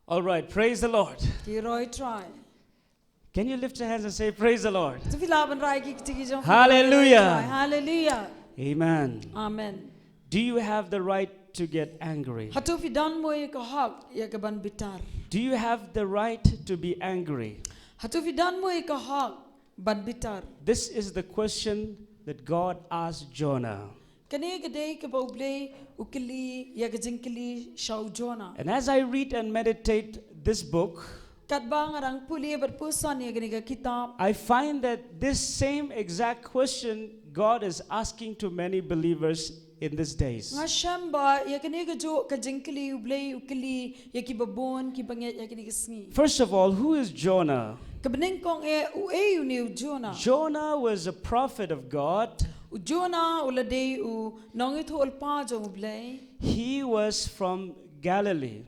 All right, praise the Lord. Ki roi try. Can you lift your hands and say, praise the Lord? Tu filaban rai ki tiki jong. Hallelujah. Hallelujah. Amen. Amen. Do you have the right to get angry? Hato Phi dan mo ye ka hak ye ka ban bitar. Do you have the right to be angry? Hato Phi dan mo ye ka hak ban bitar. This is the question that God asked Jonah. Kani ka day ka bauble ukili ye ka jinkili shau Jonah. And as I read and meditate this book, Kat ba ngarang puli berpusan ye kani ka kitab. I find that this same exact question God is asking to many believers in these days. Nga shamba ye kani ka jo ka jinkili uble ukili ye ki babon ki banget ye kani ka sngi. First of all, who is Jonah? Kabening kong u ni Jonah. Jonah was a prophet of God. U Jonah ulade u nongi thu ulpa jong uble. He was from Galilee,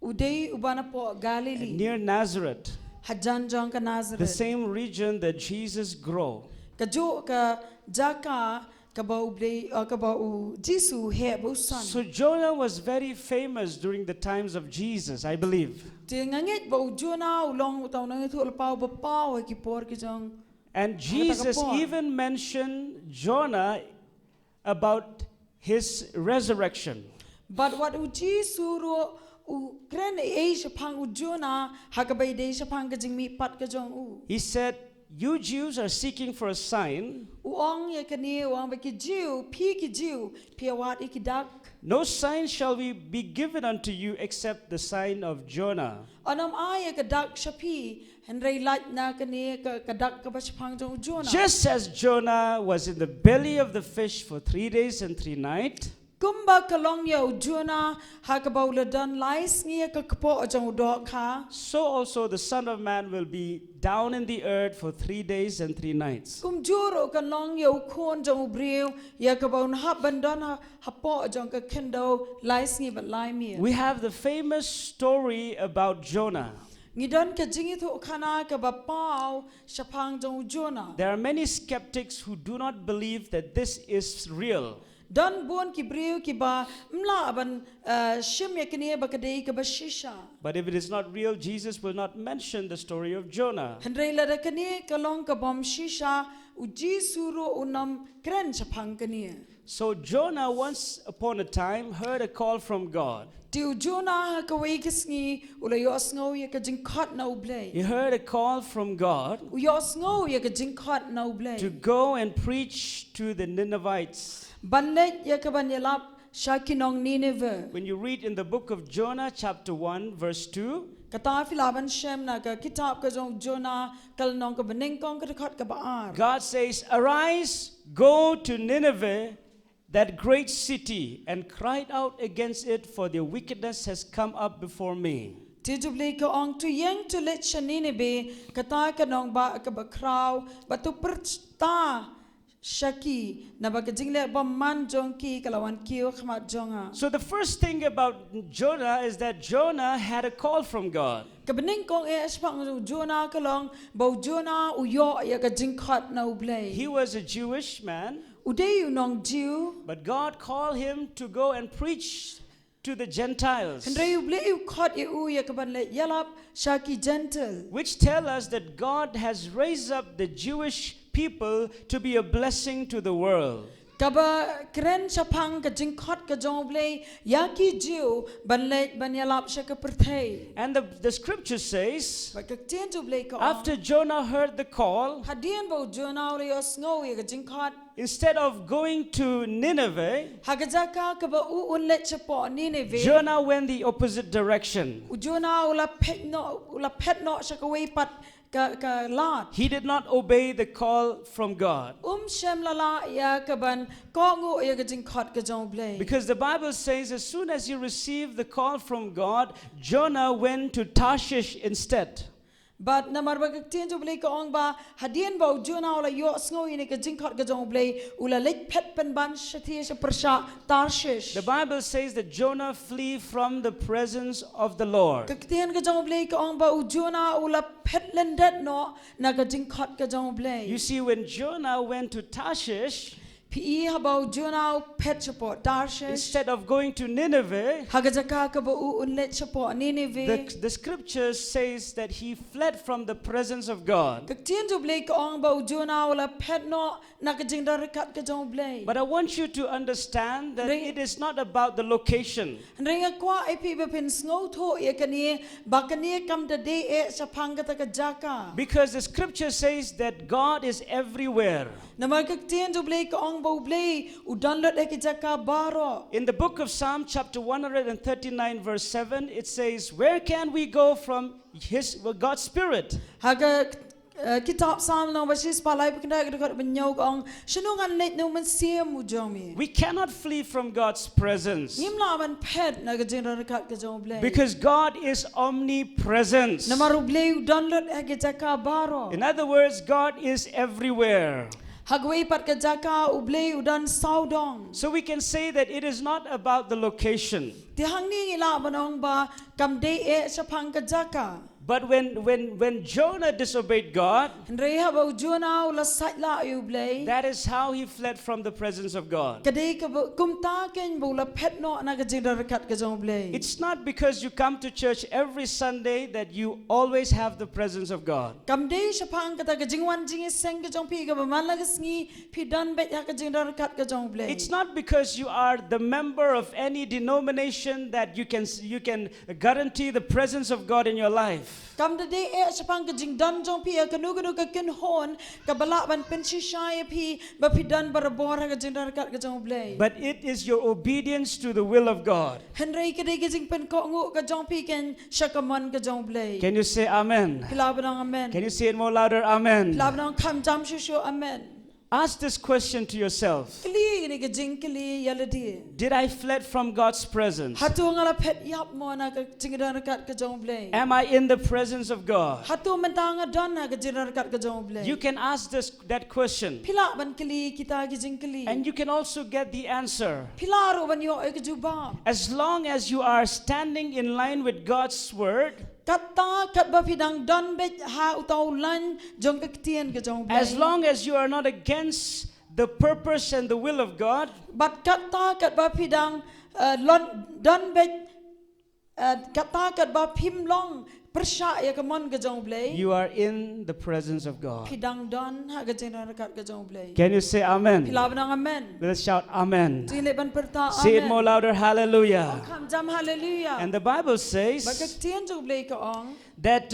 Uday ubana po Galilee. near Nazareth, Hajan jong ka the Nazareth. same region that Jesus grew. Ka jo ka jaka ka ba uble ka ba u Jisu he ba usan. So Jonah was very famous during the times of Jesus, I believe. Ti ngangit ba u Jonah ulong utaw nongi thu ulpa ba pa ki por ki jong. And Jesus even mentioned Jonah about his resurrection. But what u Jisu ro u kren shapang u Jonah hakabay de shapang ka jing mi pat ka jong u. He said, "You Jews are seeking for a sign. Uong ye kani uong ba ki Jew pi awat ikidak. No sign shall be given unto you except the sign of Jonah." Anam ay ka dak shapi henry light na kani ka dak ka ba shapang jong Jonah. Just as Jonah was in the belly of the fish for 3 days and 3 nights, Kumba kalong ya u Jonah hakabau ladan lais ngia ka kapo jong do ka. so also the Son of Man will be down in the earth for 3 days and 3 nights. Kum juro ka long ya u kon jong briu ya kabau na bandon hapo jong ka kendo lais ngi ba lai mi. We have the famous story about Jonah. Ngidon ka jingi thu khana ka ba pau shapang jong Jonah. There are many skeptics who do not believe that this is real. Don bon ki briu ki ba mla ban shim ya kini ba kadei ka ba shisha. But if it is not real, Jesus will not mention the story of Jonah. Henry la da kani kalong ka bom shisha u Jisuro unam kren shapang kani. So Jonah once upon a time heard a call from God. Tiu Jonah ka wei kisngi ula yos ngo ya ka jingkot na uble. He heard a call from God U yos ngo ya ka jingkot na to uble. go and preach to the Ninevites. Banlet ya ka ban yalap shakinong Nineveh. When you read in the book of Jonah chapter 1 verse 2, Kata filaban shem na ka kitab ka jong Jonah kal nong ka bening kong ka dekat ka baar. God says, "Arise, go to Nineveh, that great city, and cry out against it, for their wickedness has come up before me." Tijubli ka ong tu yeng tu let Nineveh kata ka nong ba ka ba kraw ba tu perta Shaki na bagajingle ba man jong ki kalawan kiyo khmat jonga. So the first thing about Jonah is that Jonah had a call from God. Kabening kong espang Jonah kalong bau Jonah uyo ya ka jingkhat na ublay. He was a Jewish man, Uday nong Jew. but God called him to go and preach to the Gentiles, Henry ublay u khat u ya ka ban le yalap Shaki gentle. which tell us that God has raised up the Jewish people to be a blessing to the world. Kaba kren sapang ka jingkhat ka jong ublay yaki Jew ban le ban yalap shaka perthei. And the scripture says, Ba ka tien ublay ka after Jonah heard the call, Hadian bau Jonah uri os ngo ya ka jingkhat. instead of going to Nineveh, Hagajaka ka ba uunlet sa po Nineveh. Jonah went the opposite direction. Ujona ula pet no sa kaway pat ka lot. He did not obey the call from God. Shem lala ya kaban ko ngo ya gajing khot ka jong blay. Because the Bible says as soon as he received the call from God, Jonah went to Tarshish instead. But namar ba tien jo blay ka ong ba hadian ba Ujona ula yo sngo ini ka jing khot ka jong blay ula lek pet pen ban shathi sa persha Tarshish. The Bible says that Jonah flee from the presence of the Lord. Ka tien ka jong blay ka ong ba Ujona ula pet lendet no na ka jing khot ka jong blay. You see, when Jonah went to Tarshish, Pi habau junau pet support Tarshish. instead of going to Nineveh, Hagajaka kabu unlet support Nineveh. the scripture says that he fled from the presence of God. Kaktian tu blake ong bau junau la pet no nakajing darikat kajong blake. But I want you to understand that Ring- it is not about the location. Ringa kwa ipi bepin snow to ye kani bakani kam de de e sapang kata kajaka. Because the scripture says that God is everywhere. Namar kaktian tu blake ong bau blake udan lot e kajaka baro. In the book of Psalm chapter 139 verse 7, it says, where can we go from God's spirit? Haga kitab Psalm no basis palai bukna dekat benyau ong shenungan net no man siam mujomi. We cannot flee from God's presence Nimla man pet nakajing darikat kajong blake. because God is omnipresent. Namaru blake udan lot e kajaka baro. In other words, God is everywhere. Hagway pat kajaka ublay udan saudong. So we can say that it is not about the location. Tihang ni ila banong ba kam de e sapang kajaka. But when Jonah disobeyed God, Reha ba ujuna ula sait la ublay. that is how he fled from the presence of God. Kadai ka kumta ken bula pet no na kajida rakat kajong blay. It's not because you come to church every Sunday that you always have the presence of God. Kam de sapang kata kajingwan jingi seng kajong pi ka ba man lagasngi pi dan bet ya kajida rakat kajong blay. It's not because you are the member of any denomination that you can guarantee the presence of God in your life. Kam de e sapang kajing dan jong pi kanu kanu ka ken hon ka bala ban pensi shaya pi ba pi dan barabor ka kajida rakat kajong blay. But it is your obedience to the will of God. Henry kadai kajing pen ko ngu kajong pi ken shakaman kajong blay. Can you say amen? Hilabanang amen. Can you say it more louder? Amen. Hilabanang kam jam shushu amen. Ask this question to yourself. Kali ni kajing kali yaladi. Did I fled from God's presence? Hatu ngala pet yap mo na kajingda rakat kajong blay. Am I in the presence of God? Hatu mentanga don na kajingda rakat kajong blay. You can ask that question. Pila ban kali kita kajing kali. And you can also get the answer. Pila ro ban yo ekajubam. As long as you are standing in line with God's word, Kata kat ba pidang don bet ha utaw lan jong kaktian kajong blay. as long as you are not against the purpose and the will of God, But kata kat ba pidang lon don bet kata kat ba pim long persya ya kamon kajong blay. you are in the presence of God. Pidang don ha kajingda rakat kajong blay. Can you say amen? Hilabanang amen. Let's shout amen. Tile ban perta Say it amen. more louder. Hallelujah. Kam jam hallelujah. And the Bible says Bagaktian jog blay ka ong. that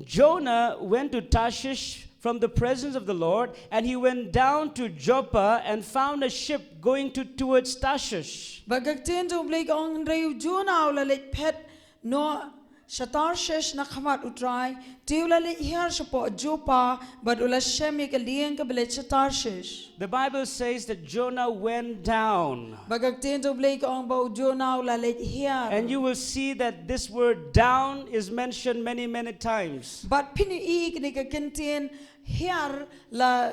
Jonah went to Tarshish from the presence of the Lord, and he went down to Joppa and found a ship going towards Tarshish. Bagaktian jog blay ka ong rayu juna ula let pet no shatar shesh na khamat utrai. Ti ula let hier shapo jopa bad ula shemi ka lieng ka belet shatar shesh. The Bible says that Jonah went down. Bagaktian jog blay ka ong bau juna ula let hier. And you will see that this word down is mentioned many, many times. But pinu I kini ka kentien hier la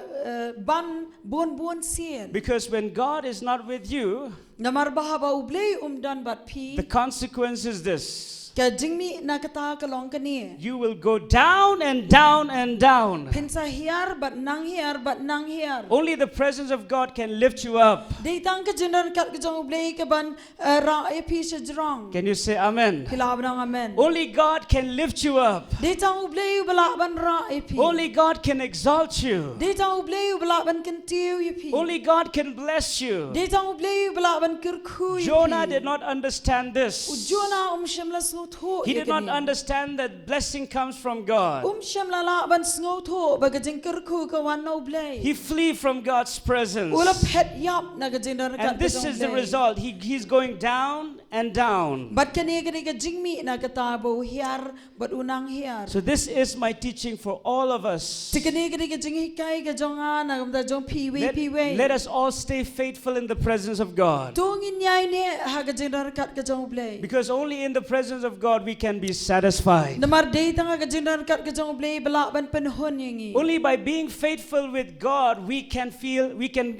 ban buon sien. Because when God is not with you, Namar bahaba ublay dan bat pi. the consequence is this. Ka jingmi na kata ka long kani. You will go down and down and down. Pinsa hier but nang hier. Only the presence of God can lift you up. Di tang ka jinan kat ka jong blay ka ban ra e pi sa jrong. Can you say amen? Hilab nang amen. Only God can lift you up. Di tang ublay bala ban ra e pi. Only God can exalt you. Di tang ublay bala ban kentiu yu pi. Only God can bless you. Di tang ublay bala ban kirku yu pi. Jonah did not understand this. Ujona shimla snot ho. He did not understand that blessing comes from God. Shimla la ban snot ho baga jing kirku ka wan no blay. He flee from God's presence. Ula pet yap na ka jinan kat And this is the result. He's going down and down. But kani ka jingmi na katabo hier but unang hier. So this is my teaching for all of us. Tikani ka jing hikai ka jonga na kamda jong piwi. Let us all stay faithful in the presence of God. Tungin yai ne ha ka jinan kat ka jong blay. Because only in the presence of of God, we can be satisfied. Namar day tanga ka jing kat ka jong blay bala ban penhon yangi. Only by being faithful with God, we can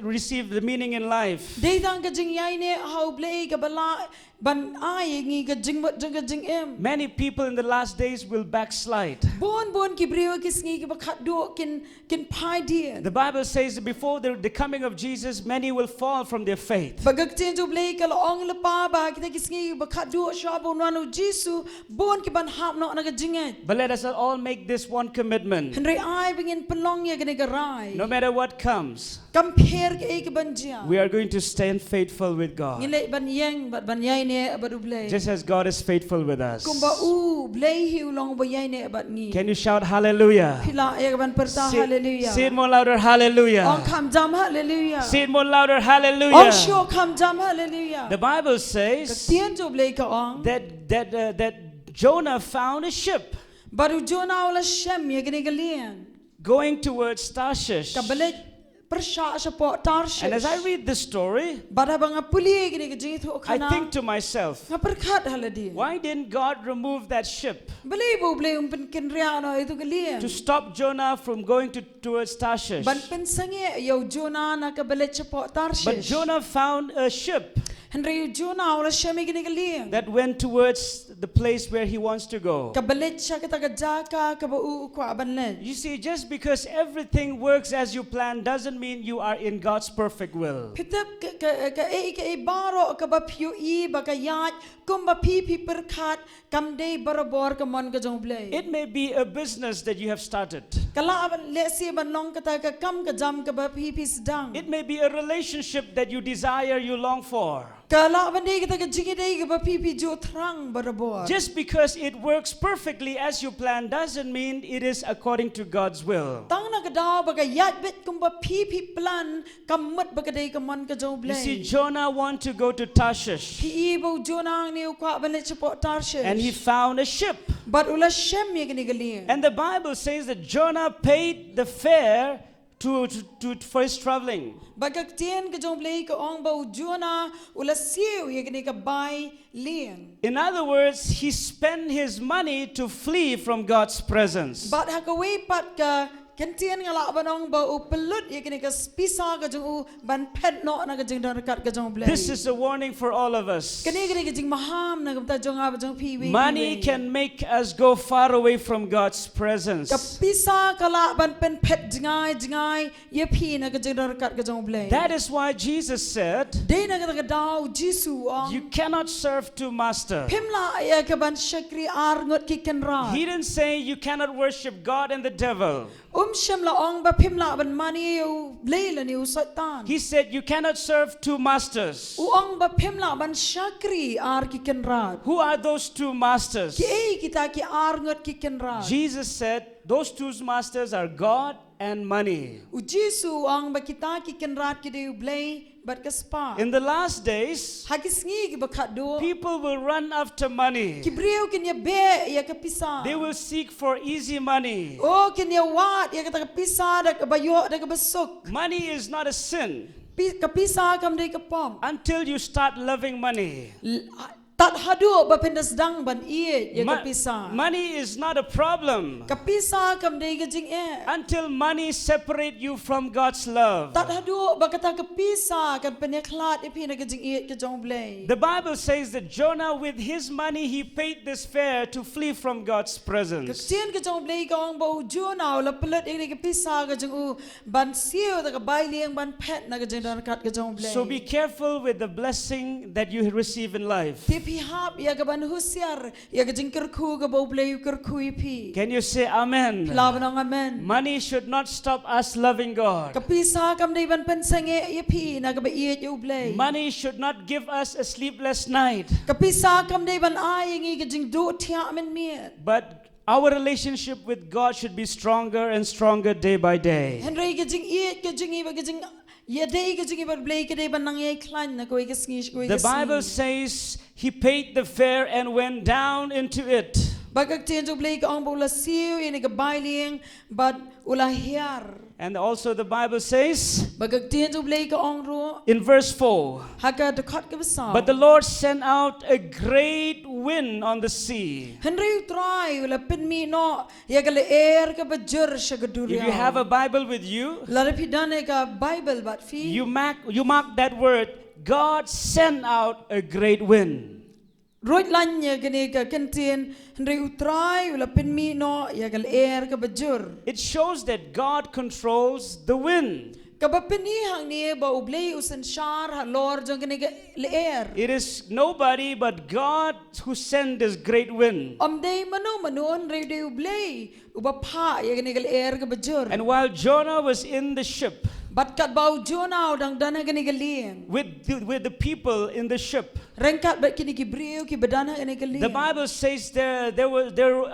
receive the meaning in life. Day tanga ka jing yai ne how blay ka bala ban ay yangi ka jing mot jing ka jing em. Many people in the last days will backslide. Bon ki briwa ki sngi ki bakat do kin pai dia. The Bible says that before the coming of Jesus, many will fall from their faith. Bagak chen jo blay ka laong la pa ba kita ki sngi ki bakat do sha bon wanu Jisu bon ki ban hap no na ka jing et. But let us all make this one commitment. Henry ay bingin penlong ya gani ka rai. No matter what comes, Compare ka ek ban jia. we are going to stand faithful with God. Ngilay ban yang ban yai ne abadu blay. Just as God is faithful with us. Kumba u blay hi ulong ba yai ne abat ngi. Can you shout hallelujah? Pila ya ban perta hallelujah. Say it more louder, hallelujah. Ong kam jam hallelujah. Say it more louder, Ong hallelujah. sure kam jam hallelujah. The Bible says Tien jo blay ka ong. that Jonah found a ship Baru Jonah ula shem ya gani galian. going towards Tarshish. Kabalit persha sa po Tarshish. And as I read this story, Bara banga puli gani gajing tu I kana. think to myself, Nga perkat haladi. why didn't God remove that ship Balay bo blay umpen kinriya no itu galian. to stop Jonah from going towards Tarshish? Ban pensange yo Jonah na kabalit sa po Tarshish. But Jonah found a ship Henry Jonah ula shem ya gani galian. that went towards the place where he wants to go. Kabalit siya kita kajaka kabau kwa banlet. You see, just because everything works as you plan doesn't mean you are in God's perfect will. Pitap ka baro ka ba piu I ba ka yat kum ba pi perkat kam day barabor ka mon ka jong blay. It may be a business that you have started. Kala ban lesi ban long kata ka kam ka jam ka ba pi sedang. It may be a relationship that you desire, you long for. Kala ban day kita ka jingi day ka ba pi jo trang barabor. Just because it works perfectly as you plan doesn't mean it is according to God's will. Tang na ka daw ba ka yat bit kum ba pi plan kam mat ba ka day ka mon ka jong You see, blay. Jonah wanted to go to Tarshish Pi bo Jonah ni kwa ban let po Tarshish. and he found a ship. But ula shem ya gani galian. And the Bible says that Jonah paid the fare for his traveling. Bagak tien ka jong blay ka ong ba Jonah ula siu ya gani ka bay lian. In other words, he spent his money to flee from God's presence. But hakaway pat ka kentien nga la banong ba u pelut ya gani ka pisa ka jong u ban pet no na ka jing dan kat ka jong blay. This is a warning for all of us. Kani ka jing maham na ka jong ba jong piwi. Money can make us go far away from God's presence. ka pisa ka la ban pen pet jingai ye pi na ka jing dan kat ka jong blay. That is why Jesus said, Day na ka daw Jisu ong you cannot serve two masters. pimla ya ka ban shakri ar ngot ki ken ra. He didn't say you cannot worship God and the devil. Shem la ong ba pimla ban mani u leila ni u satan. He said you cannot serve two masters. U ong ba pimla ban shakri ar ki ken ra. Who are those two masters? Ki ei kita ki ar ngot ki ken ra. Jesus said those two masters are God and money. U Jisu ong ba kita ki ken ra ki de u blay bat ka spa. In the last days, Hagis ngi ki bakat do. people will run after money. Ki briu ken ya be ya ka pisa. They will seek for easy money. Oh ken ya wat ya ka pisa da ka bayo da ka besuk. Money is not a sin Ka pisa kam de ka pom. until you start loving money. Tat hadu ba pendas dang ban iye ya ka pisa. Money is not a problem Ka pisa kam de ka jing e. until money separate you from God's love. Tat hadu ba kata ka pisa kan penyaklat ipi na ka jing e ka jong blay. The Bible says that Jonah, with his money, he paid this fare to flee from God's presence. Kacien ka jong blay ka ong ba Jonah la pelut e ka pisa ka jong u ban siu ta ka bai liang ban pet na ka jing dan kat ka jong blay. So be careful with the blessing that you receive in life. Pihap ya ka ban husyar ya ka jing kerku ka ba blay kerku ipi. Can you say amen? Laban ang amen. Money should not stop us loving God. Ka pisa kam de ban pensange ipi na ka ba iye ju blay. Money should not give us a sleepless night. Ka pisa kam de ban ay ngi ka jing do tia men miet. But our relationship with God should be stronger and stronger day by day. Henry ka jing iye ka jing iba ka jing ya day ka jing iba blay ka de ban nang ye klan na ko ka sngish ko The Bible says he paid the fare and went down into it. Bagag tiyan jo blay ka ang bula siu ini ka bailing but ula hiar. And also the Bible says Bagagtian tu blay ka ong ro. in verse 4, Haga dekat ke besar. but the Lord sent out a great wind on the sea. Henry try wala pinmi no ya gale air ka bajur If shagaduria. you have a Bible with you, Lara pidane ka Bible bat fi. you mark that word, God sent out a great wind. Roit lanya gani ka kentien Henry utrai wala pinmi no ya gale air ka bajur. It shows that God controls the wind. Kabapini hang ni ba ublay usan shar ha Lord jong gani ka air. It is nobody but God who sent this great wind. Day manu Henry de ublay ubapa ya gani ka air ka bajur. And while Jonah was in the ship Bat kat bau Jonah dang dana gani ka liang. with the people in the ship, Rengkat bat kini ki brio ki badana gani ka liang. the Bible says there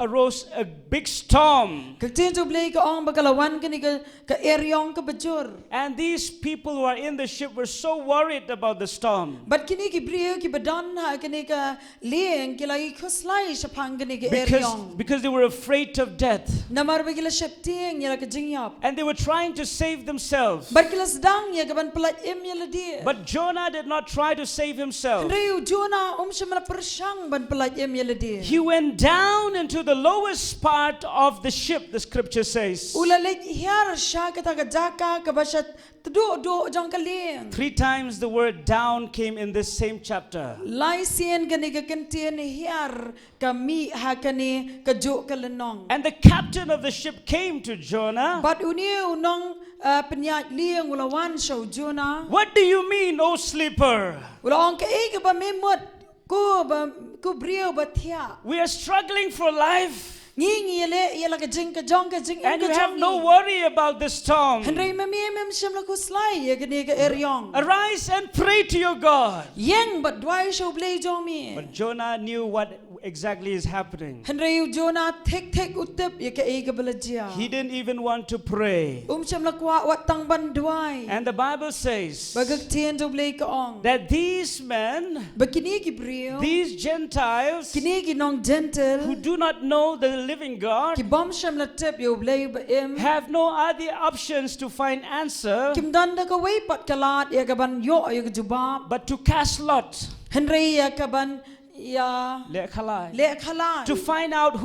arose a big storm. Kagtin tu blay ka ong bagalawan kani ka eryong ka bajur. And these people who are in the ship were so worried about the storm. Bat kini ki brio ki badana kani ka liang ki lagi kuslai sapang kani ka eryong. Because they were afraid of death. Namar bagila shepting yala ka jingyap. And they were trying to save themselves. Bat kila sedang ya kaban pelat yala dia. But Jonah did not try to save himself. Henry Jonah syamala persyang ban pelat yala dia. He went down into the lowest part of the ship, the scripture says. Ula lek hiar sya kata ka jaka ka basat do jong ka liang. 3 times the word down came in this same chapter. Lai sien kani ka kentien hiar kami hakani ka jo ka lenong. And the captain of the ship came to Jonah. Bat uniu nong penyat liang ulawan show Jonah. What do you mean, O sleeper? Ula ong ka ega ba memot ku brio batia. We are struggling for life. Ngi yala ka jing ka jong ka jing And ka you have jong no ni. worry about the storm. Henry mem syam la ku slai ya gani ka eryong. Arise and pray to your God. Yang bat dwai show blay jong mi. But Jonah knew what exactly is happening. Henry Jonah tek utep ya ka ega balajia. He didn't even want to pray. Syam la kwa wat tang ban dwai. And the Bible says Bagagtian do blay ka ong. that these men, Bakini ki brio. these Gentiles Kini ki nong gentle. who do not know the living God, Ki bom syam la tep yo blay ba im. have no other options to find answer Kim danda ka way pat kalat ya kaban yo ya ka jubab. but to cast lot Henry ya kaban ya le khalat. to find out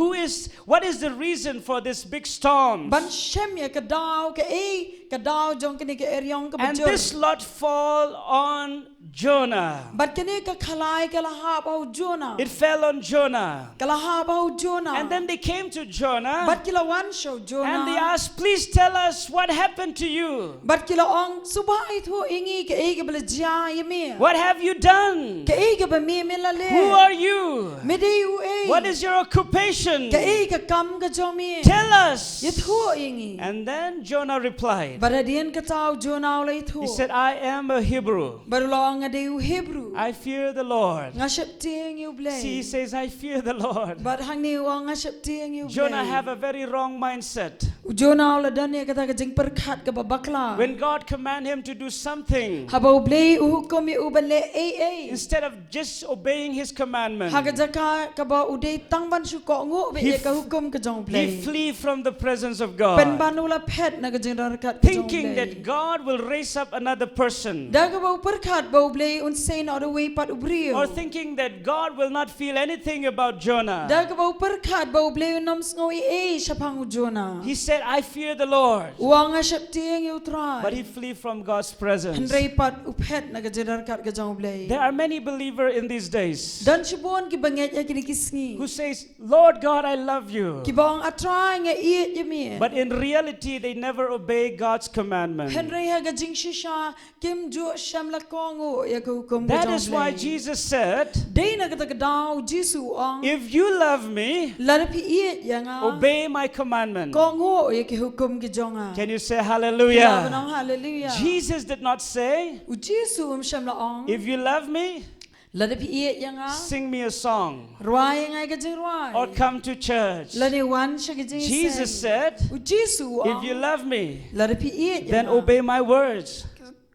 what is the reason for this big storm. Ban shem ya ka daw jong kini ka eryong ka And bajur. this lot fall on Jonah. Bat kini ka khalai ka lahap au Jonah. It fell on Jonah. Ka lahap au Jonah. And then they came to Jonah Bat kila wan show Jonah. and they asked, please tell us what happened to you. Bat kila ong subait ho ingi ka ega balajia yemi. What have you done? Ka ega ba mi melale. Who are you? Medeu e. What is your occupation? Ka ega kam ka jomi. Tell us. Yet ho ingi. And then Jonah replied. Baradian ka tao Jonah ulay He ho. said, I am a Hebrew. Barulong nga deu Hebrew. I fear the Lord. Nga shepting yu blay. See, he says, I fear the Lord. But hang ni wa nga shepting yu blay. Jonah have a very wrong mindset. Jonah ula dan ya kata ka jing perkat ka babakla. When God command him to do something, Habaw blay uhukom yu ubale ay. instead of just obeying his commandment, Haga jaka ka ba uday tangban syuko ngu be He ya ka hukom ka jong he blay. flee from the presence of Pen God, banula pet na ka jing rarkat ka jong thinking blay. that God will raise up another person, Da ka ba perkat ba blay unsay na way pat ubrio. or thinking that God will not feel anything about Jonah. Da ka ba perkat ba blay unams ngawi ay syapang Jonah. He said, I fear the Lord. Uang nga syapting yu try. But he flee from God's presence. Henry pat upet na ka jing rarkat ka jong blay. There are many believers in these days Dan sibon ki banget ya kinikisngi. who says, Lord God, I love you. Ki bang atray nga iit yami. But in reality, they never obey God's commandment. Henry haga jing shisha kim jo syam la kongo ya ka hukom ka That jong is why blay. Jesus said, Day na kata ka daw Jisu ang if you love me, larapi iit ya nga. obey my commandment. Kongo ya ki hukom ki jonga. Can you say Laban hallelujah? ang hallelujah. Jesus did not say, U Jisu syam la ang if you love me, larapi iit ya nga. sing me a song Ruay nga ka jing ruay. or come to church. Lani wan siya ka jing Jesus sen. said, U Jisu if ang you love me, larapi iit ya then nga. obey my words.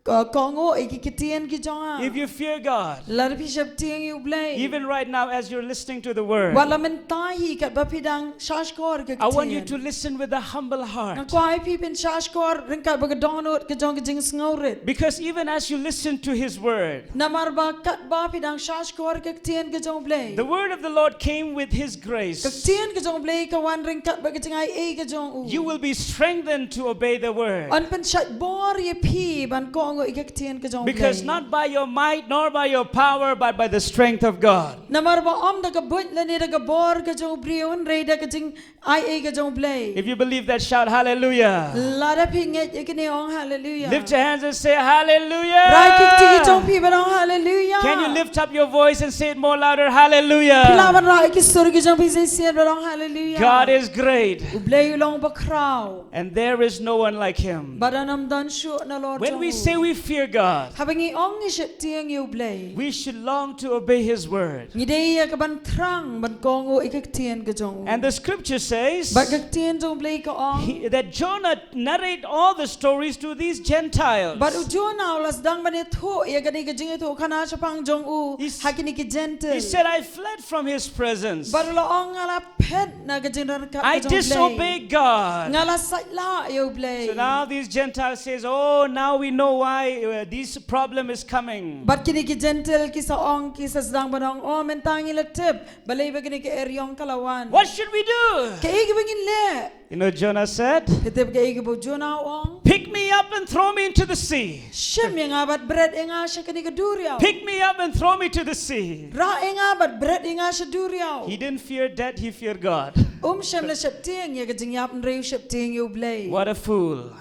kongo iki kitian ki jonga. If you fear God, Larapi shab tiang you blay. even right now as you're listening to the word, Wala mentahi kat bapidang shashkor ke I want you to listen with a humble heart. Nakwai pipin shashkor ringkat bagadonot ke jong ke jing sngorit. Because even as you listen to his word, Namar ba kat bapidang shashkor ke tian ke jong blay. the word of the Lord came with his Ke grace. tian ke jong blay ka wan ringkat bagajing ai ke jong u. You will be strengthened to obey the word. An pen shat bor ye pi ban kongo ik tian ke jong blay. Because not by your might nor by your power, but by the strength of God. Namar ba om da ka but la ni da ka bor ke jong brion re da ke jing ai ke jong blay. If you believe that, shout hallelujah. Lara pinget ikene ong hallelujah. Lift your hands and say hallelujah. Rai kik tiki jong pi ban ong hallelujah. Can you lift up your voice and say it more louder? Hallelujah. Pilawan rai ki sur ke jong pi se sian ban ong hallelujah. God is great, Ublay long ba kraw. and there is no one like him. Badanam dan shu na Lord. When we say we fear God, Habangi ong iship tiang you blay. we should long to obey his word. Ngidei ka ban trang ban kongo ikak tian ke jong. And the scripture says Ba kak tian jong blay ka ong. that Jonah narrate all the stories to these Gentiles. But ujona ulas dang ban itu ya gani ke jing itu kana chapang jong u hakini ki gentle. He said, I fled from his presence. But lo ong ala pet na ke jing ka I jong blay. disobeyed God. Ngala saitla you blay. So now these Gentiles says, oh, now we know why this problem is coming. But kini ki gentle ki sa ong ki sa sedang banong oh mentangi letip balay ba kini ki eryong kalawan. What should we do? Kaya bangin le. You know, Jonah said, Kitip kaya bo jona ong. pick me up and throw me into the sea. Shem yang abat bread nga siya kini kaduryaw. Pick me up and throw me to the sea. Ra nga abat bread nga siya duryaw. He didn't fear death, he feared God. Shem le shep ting ya kajing yap nrew shep ting you blay. What a fool.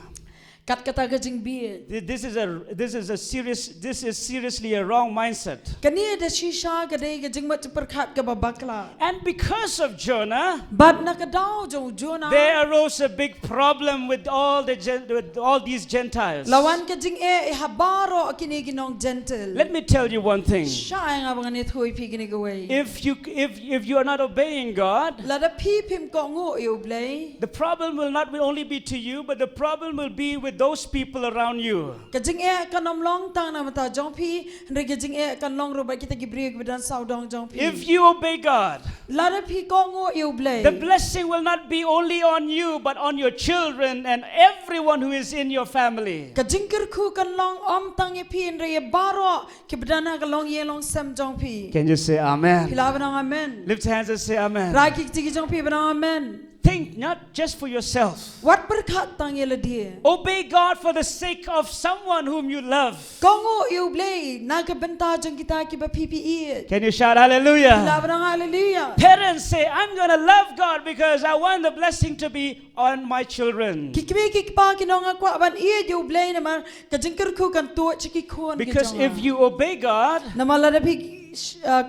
Kat kata kajing biyad. This is seriously a wrong mindset. Kani ada shisha kadai kajing mat perkat ka babakla. And because of Jonah, But nakadaw jong Jonah. there arose a big problem with all these Gentiles. Lawan kajing habaro kini ginong gentle. Let me tell you one thing. Siya nga mga nithoy pi kini gaway. If you are not obeying God, Lada pipim ko ngo you blay. the problem will not only be to you, but the problem will be with those people around you. Kajing kanom long tang na mata jong pi. Andre kajing kan long roba kita gibriyo gibidan saudong jong pi. If you obey God, Lada pi ko ngo you blay. the blessing will not be only on you, but on your children and everyone who is in your family. Kajing kerku kan long om tang ye pi andre ye baro kibidana ka long ye long sem jong pi. Can you say amen? Pilawan ang amen. Lift your hands and say amen. Raki tigi jong pi banang amen. Think not just for yourself. What berkat tang ye dia. Obey God for the sake of someone whom you love. Kongo you blay nagabenta jong kita ki ba PPE. Can you shout hallelujah? Pilawan ang hallelujah. Parents say, I'm going to love God because I want the blessing to be on my children. Kikibi kikpa kinong akwa ban iye you blay naman kajing kerku kan tuwa chiki kuan. Because if you obey God, Namalada pi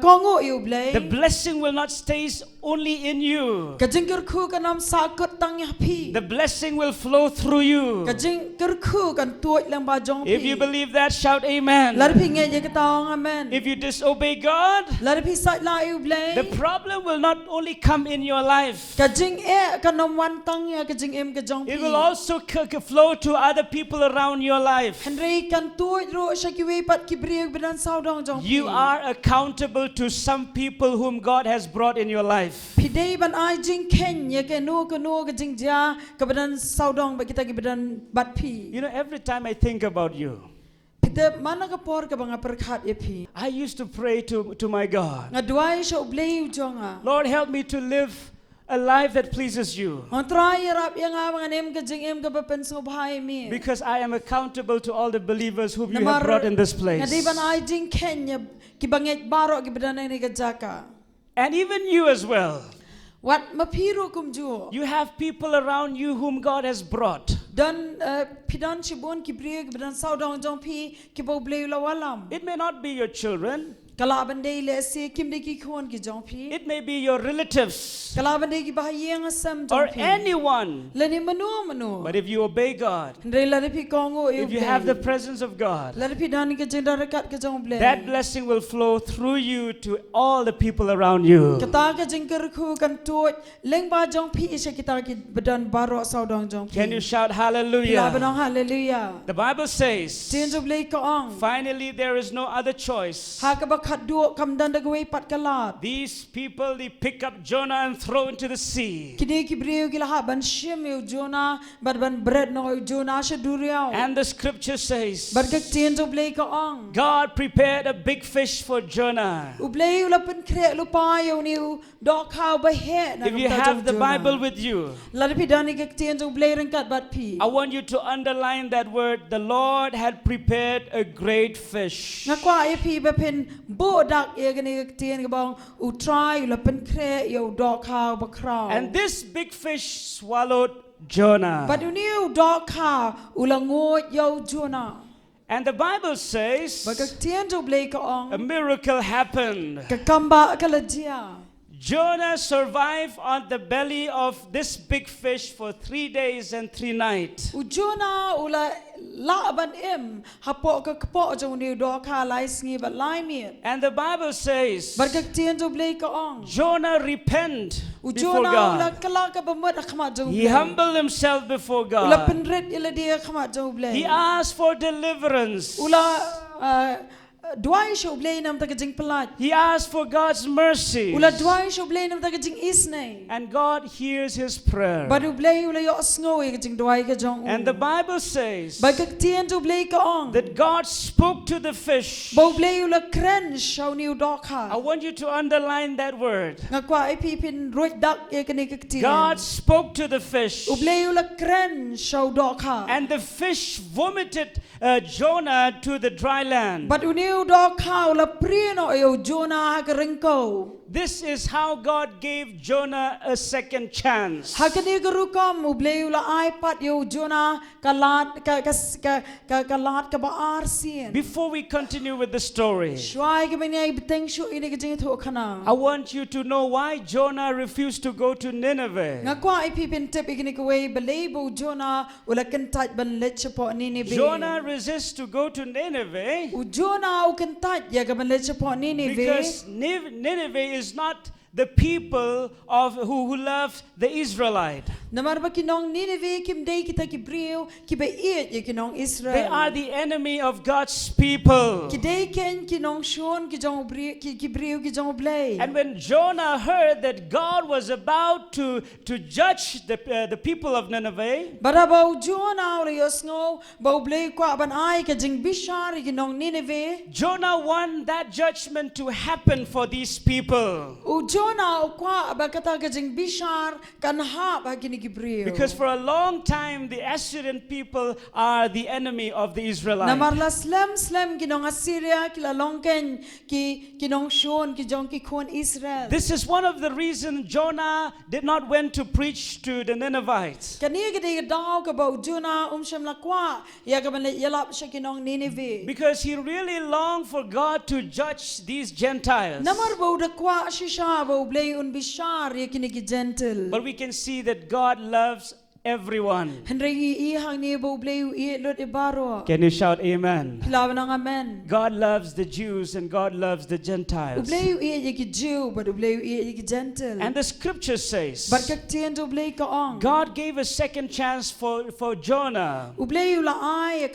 Kongo you blay. the blessing will not stay only in you. Kajing kerku kanam sakot tang ya pi. The blessing will flow through you. Kajing kerku kan tuwa lang ba jong pi. If you believe that, shout amen. Larapi nga ye kataong amen. If you disobey God, Larapi sa la you blay. the problem will not only come in your life. Kajing kanam wantang ya kajing kajong pi. It will also flow to other people around your life. Henry kan tuwa ro siya kiwi pat kibriyog bidan saudong jong pi. You are accountable to some people whom God has brought in your life. Pidei ban ai jing ken ye ke no kajing ja kabadan saudong ba kita kibadan bat pi. You know, every time I think about you, Pide mana ka por ka banga perkat ye pi. I used to pray to my God, Nga duay siya ublay jonga. Lord, help me to live a life that pleases you. Ang try rap yang mga nem kajing ka bapenso bahay mi. Because I am accountable to all the believers whom you have brought in this place. Nga di ban ai jing ken ye kibangit baro kibadan ni kajaka. And even you as well. What mapiro kumjo. You have people around you whom God has brought. Dan pidan sibon kibriye kibadan saudong jong pi kibaw blay lawalam. It may not be your children. Kala bandai le se kim de ki khon ki jong phi. It may be your relatives Kala bandai ki bahayeng asam or jong phi. anyone. Le ni manu. But if you obey God, Ndre la de phi kongo if you have the presence of God, la de phi dan ki jenda rakat ki jong ble. that blessing will flow through you to all the people around you. Kata ka jing ker khu kan tuot leng ba jong phi se kita ki bedan baro sau dong jong phi. Can you shout La hallelujah? banong hallelujah. The Bible says, Tien jo ble ko ong. finally there is no other choice. Ha ka ba khat duok kam dan da gwe pat kalat. These people, they pick up Jonah and throw into the sea. Kini ki breu ki la ha ban shim eu Jonah ban bread no Jonah she duriao. And the scripture says, Bar ka tien jo ble ko ong. God prepared a big fish for Jonah. U ble u la pen kre lu pa eu ni u dok khao ba he na. If you have the Bible with you, La de pi dan ni ka tien jo ble ren kat bat pi. I want you to underline that word. The Lord had prepared a great fish. Nga kwa e pi ba pen bo dak e gani ka tien ka bang u try u la pen kre eu dok khao ba krao. And this big fish swallowed Jonah. But u ni u dok khao u la ngot yo Jonah. And the Bible says Ba ka tien jo ble ko a ong. miracle happened. Ka kamba ka la dia. Jonah survived on the belly of this big fish for 3 days and 3 nights. U Jonah u la ban em hapo ka kapo jo ni do kha lai sngi ba lai mi. And the Bible says Bar ka tien jo ble ko ong. Jonah repented U before Jonah u la God. kala ka ba mat khama jo. He humbled himself before U la God. pen red ila dia khama jo ble. He asked for deliverance. Ula dwai sho ble nam ta ka jing pelat. He asked for God's mercy. Ula dwai sho ble nam ta ka jing isne. And God hears his prayer. Badu ble ula yo sngo e ka jing dwai ka jong. And the Bible says Ba ka tien jo ble ka ong. that God spoke to the fish. Bo ble ula kren sho ni u do I kha. want you to underline that word. Nga kwa e pi pin roit dak e ka ni ka tien. God spoke to the fish. U ble ula kren sho do kha. And the fish vomited Jonah to the dry land. But uniu do kha ula prino e u Jonah ha ka ringko. This is how God gave Jonah a second chance. Ha ka ni ka rukam u ble ula ai pat eu Jonah ka lat ka lat ka ba ar sien. Before we continue with the story, Shwai ka bani ai beteng shu ini ka jing tho khana. I want you to know why Jonah refused to go to Nineveh. Nga kwa ai pi pin tip ikini ka wei belebo Jonah ula kan tat ban let chapo ni be. Jonah resists to go to Nineveh U Jonah u kan tat ya ka ban let chapo ni be. because Nineveh is not the people of who love the Israelite. Namar ba kinong Nineveh kim day kita ki breu ki ba iet ye kinong Israel. They are the enemy of God's people. Ki day ken kinong shon ki jong breu ki breu ki jong blay. And when Jonah heard that God was about to judge the people of Nineveh, Bara ba u Jonah ula yosngo ba u blay kwa ban ai ka jing bishar kinong Nineveh. Jonah want that judgment to happen for these people. U Jonah u kwa ba kata ka jing bishar kan ha ba kini ki breu. Because for a long time, the Assyrian people are the enemy of the Israelites. Namar la slem kinong Assyria kila longken ki kinong shon ki jong ki kon Israel. This is one of the reasons Jonah did not went to preach to the Ninevites. Kani gede daw ka ba u Jonah sham la kwa ya ka ban le yalap siya kinong Nineveh. Because he really longed for God to judge these Gentiles. Namar ba u da kwa shisha ba u blay un bishar ya kini ki gentle. But we can see that God loves everyone. Henry ihang ni ba u blay u i lot ibaro. Can you shout amen? Hilawan ng amen. God loves the Jews and God loves the U Gentiles. blay u i ya ki Jew but u blay u i ya ki gentle. And the scripture says Barkak tien do blay ka ong. God gave a second chance for Jonah. U blay u la ai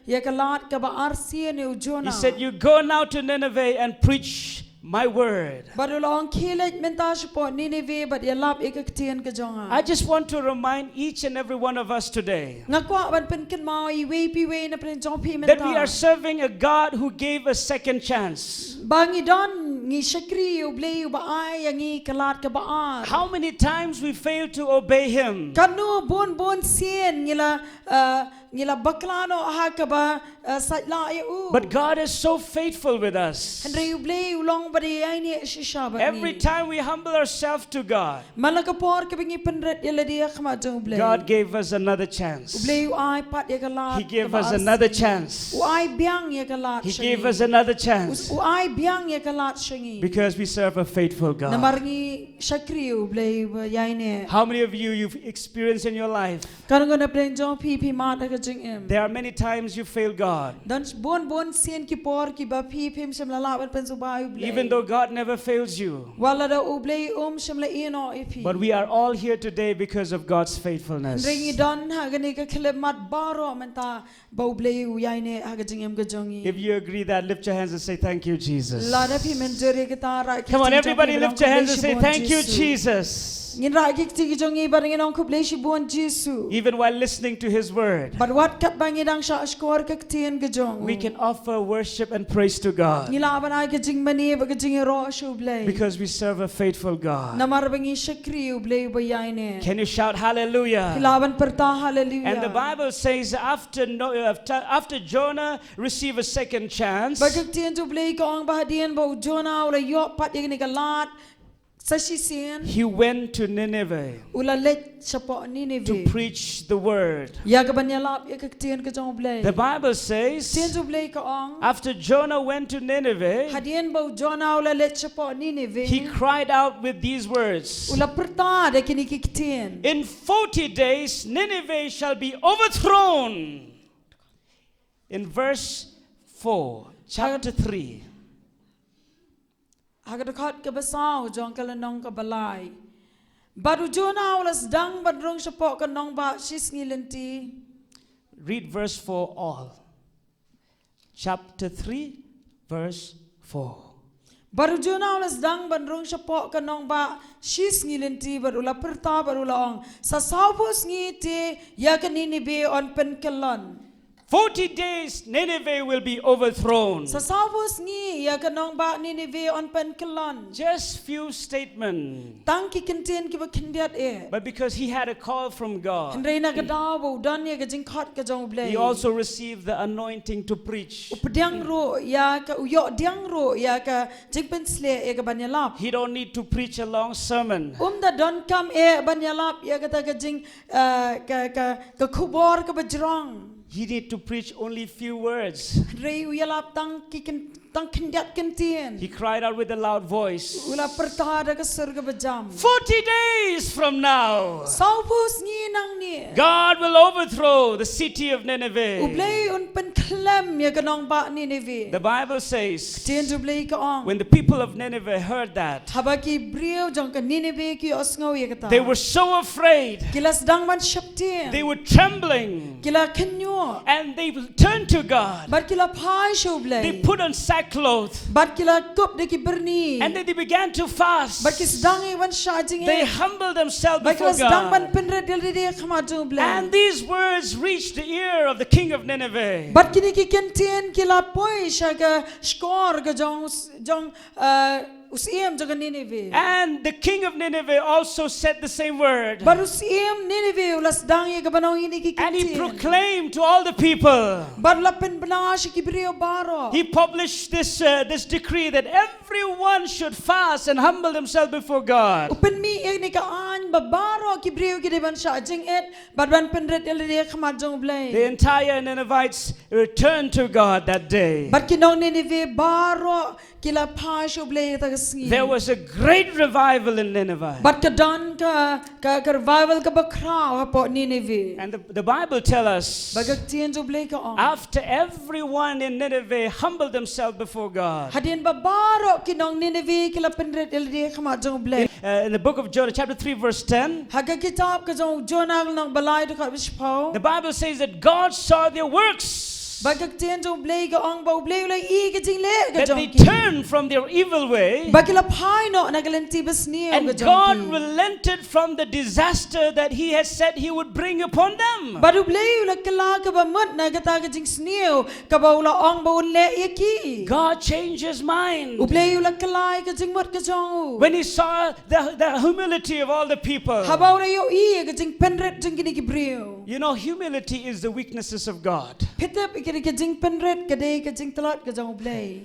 ya ka lat ka ba arsien u Jonah. He said, you go now to Nineveh and preach my word. But ulong kilit mentas po Nineveh but yalap ikaktian ka jonga. I just want to remind each and every one of us today Nga kwa ban pen kan mau I way pi way na pen jong pi that we are mentas. serving a God who gave a second chance. Bangi don ngi shakri u blei u ba ai ngi kalat ka ba ar. How many times we fail to obey Him? Kanu bon sien ngila baklano ha ka ba satla u. But God is so faithful with us. Henry u blei u long ba di ai ni shisha ba. Every time we humble ourselves to God, Malaka por ka bingi penret yala dia khama jong blei. God gave us another chance. U blei u ai pat ya kalat. He gave us another chance. U ai biang ya kalat. He gave us another chance. U ai biang ya kalat shangi. Because we serve a faithful God. Namarngi shakri u blei ba yai ne. How many of you've experienced in your life? Kanang na blei jong pi mat ka jing em. There are many times you fail God. Dan bon sien ki por ki ba pi pim sem la ban pen subai u blei. Even though God never fails you. Wala da u blei sem la ino ipi. But we are all here today because of God's faithfulness. Ringi don ha gani ka khile mat baro menta ba u blei u yai ne ha ga jing em ga jongi. If you agree that, lift your hands and say, thank you, Jesus. La da pi men jere ka ta ra. Come on, everybody lift your hands and say, thank you, Jesus. Ngin ra ki ti jongi ba ngin on ku blei shi bon Jesus. Even while listening to His word, But what kat bangi dang sha skor ka tien ga jong. we can offer worship and praise to God Ngila ban ai ka jing mani ba ka jing ro shu blei. because we serve a faithful God. Namar bangi shakri u blei ba yai ne. Can you shout hallelujah? Kilaban perta hallelujah. And the Bible says after Jonah received a second chance, Bagak tien tu blei ka ong bahadian ba Jonah ula yo pat yang ni kalat sashi sien he went to Nineveh ula let sapo to Nineveh. preach the word. Ya ka banyalap ya ka tien ka jong blei. The Bible Tien says tu blei ka ong after Jonah went to Nineveh, hadian ba Jonah ula let sapo Nineveh. he cried out with these words, Ula perta da kini ki tien. in 40 days Nineveh shall be overthrown. In verse 4, chapter 3. Hagadakat ka basaw jong ka lanong ka balay. Baru Jonah ula sedang badrong sapo ka nong ba sis ngilenti. Read verse 4 all. Chapter 3, verse 4. Baru Jonah ula sedang badrong sapo ka nong ba sis ngilenti baru la perta baru la ong. Sa saupos ngiti ya ka Nineveh on penkelon. 40 days Nineveh will be overthrown. Sa saupos ngi ya ka nong ba Nineveh on penkelon. Just few statements. Tang ki kentien ki ba kindiat e. But because he had a call from God, Hendrai na ka daw bo dan ya ka jingkhat ka jong blei. he also received the anointing to preach. Updiang ro ya ka uyo diang ro ya ka jingpensle e ka banyalap. He don't need to preach a long sermon. Da don kam e banyalap ya ka ta ka jing ka kubor ka bajrong. He need to preach only few words. Rei uyalap tang kindiat kentien. He cried out with a loud voice, Ula pertada ka surga bajam. 40 days from now, Saupos ngi nang ni. God will overthrow the city of Nineveh. Ublei un pen klem ya ka nong ba Nineveh. The Bible says, Tien tu blei ka ong. when the people of Nineveh heard that, Habaki brio jong ka Nineveh ki osngau ya ka ta. they were so afraid. Kila sedang man syaptien. They were trembling. Kila kenyo. And they turned to God. Bat kila pai show blei. They put on sackcloth. Bat kila kup de ki berni. And then they began to fast. Bat ki sedang e wan shajing They e. humbled themselves Bat before kila sedang man God. penret del de khamajung blei. And these words reached the ear of the king of Nineveh. Bat kini ki kentien kila poi shaga skor ga jong usiem jaga Nineveh. And the king of Nineveh also said the same word. Baru usiem Nineveh ulas dang ye gabanong ini ki And he kentien. proclaimed to all the people. Baru lapen benas ki brio baro. He published this decree that everyone should fast and humble themselves before God. Upen mi ek ni ka an babaro ki brio ki deban shajing et. Bat ban penret el de khamajung blei. The entire Ninevites returned to God that day. Bat kinong Nineveh baro kila pasho blei ta kasngi. There was a great revival in Nineveh. Bat ka don ka revival ka bakraw po Nineveh. And the Bible tells us, Bagak tien jo blei ka on. after everyone in Nineveh humbled themselves before God. Hadin babaro kinong Nineveh kila penret el de khamajung blei. In the book of Jonah, chapter 3, verse 10, Haga kitab ka jong Jonah nang balay to ka bispao. the Bible says that God saw their works Bagak tian jong blay ka ong bau blay ulay I ka jing le ka that jong they ki. turned from their evil way, Bagila pai no nagalenti bas niyo ka and jong God ki. relented from the disaster that He had said He would bring upon them. Baru blay ulay kala ka ba mut na kata ka jing sniyo ka ba ula ong bau le yaki. God changed His mind Ublay ulay kala ka jing mut ka jong. when He saw the humility of all the people. Habaw na yo I ka jing penret jing kini kibriyo. You know, humility is the weaknesses of God. Pitap ikini ka jing penret ka day ka jing talat ka jong ublay.